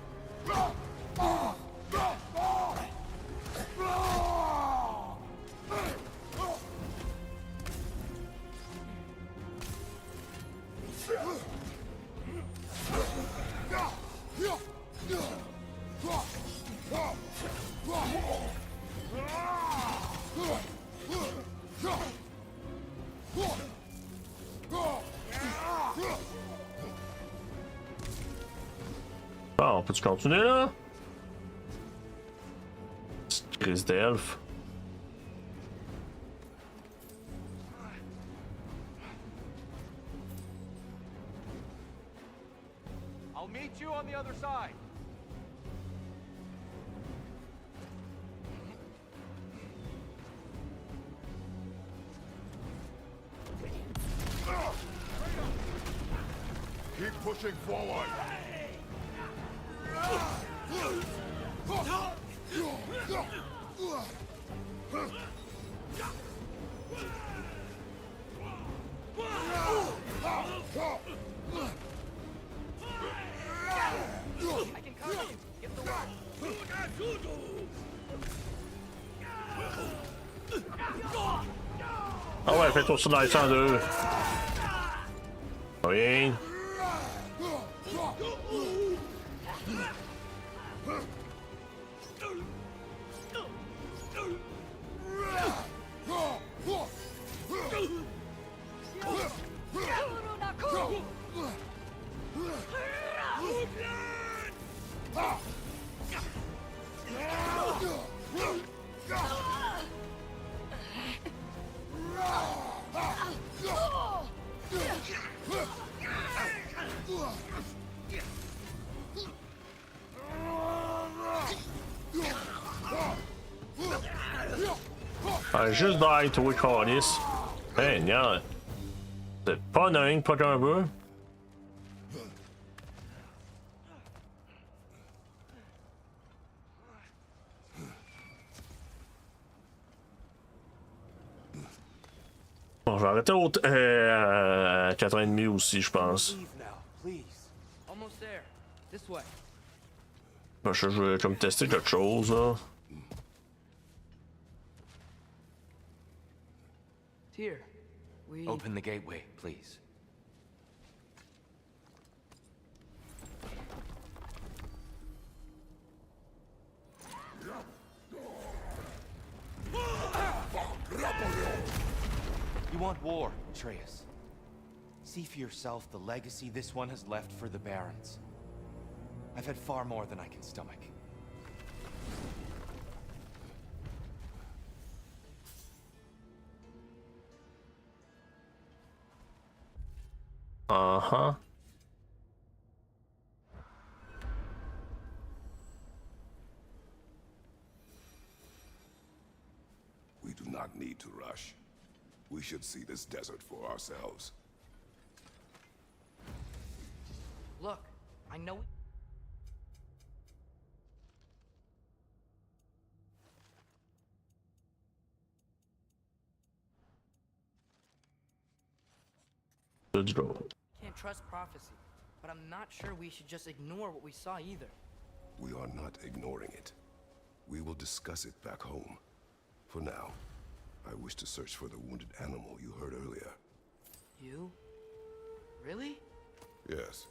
on peut-tu continuer là? Petite crise d'elfe. I'll meet you on the other side. Keep pushing forward. I can cover you. Get the wall. Ah ouais, fais-toi ça dans les 102. Rien. Ah, juste d'aller toi, Carlis. Hey, non. C'est pas dingue, pas qu'un peu. Bon, je vais arrêter au 4,5 aussi, je pense. Almost there. This way. Ben, je vais comme tester quelque chose, là. Here, we... Open the gateway, please. You want war, Atreus. See for yourself the legacy this one has left for the Barons. I've had far more than I can stomach. Uh-huh. We do not need to rush. We should see this desert for ourselves. Look, I know. Let's go. Can't trust prophecy, but I'm not sure we should just ignore what we saw either. We are not ignoring it. We will discuss it back home. For now, I wish to search for the wounded animal you heard earlier. You? Really? Yes.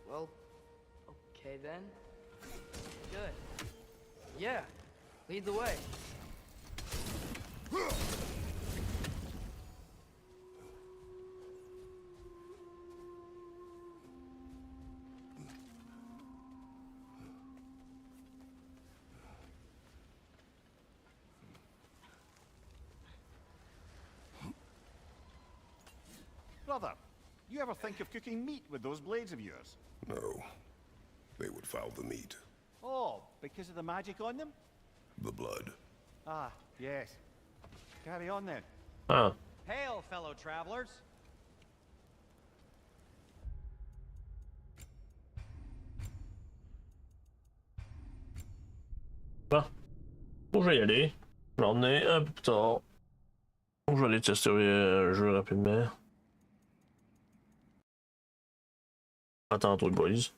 Well, okay then. Good. Yeah, lead the way. Brother, you ever think of cooking meat with those blades of yours? No. They would foul the meat. Oh, because of the magic on them? The blood. Ah, yes. Carry on then. Ah. Hail, fellow travelers. Bon. Bon, je vais y aller. J'en ai un peu plus tard. Je vais aller tester le jeu rapidement. À tantôt, boys.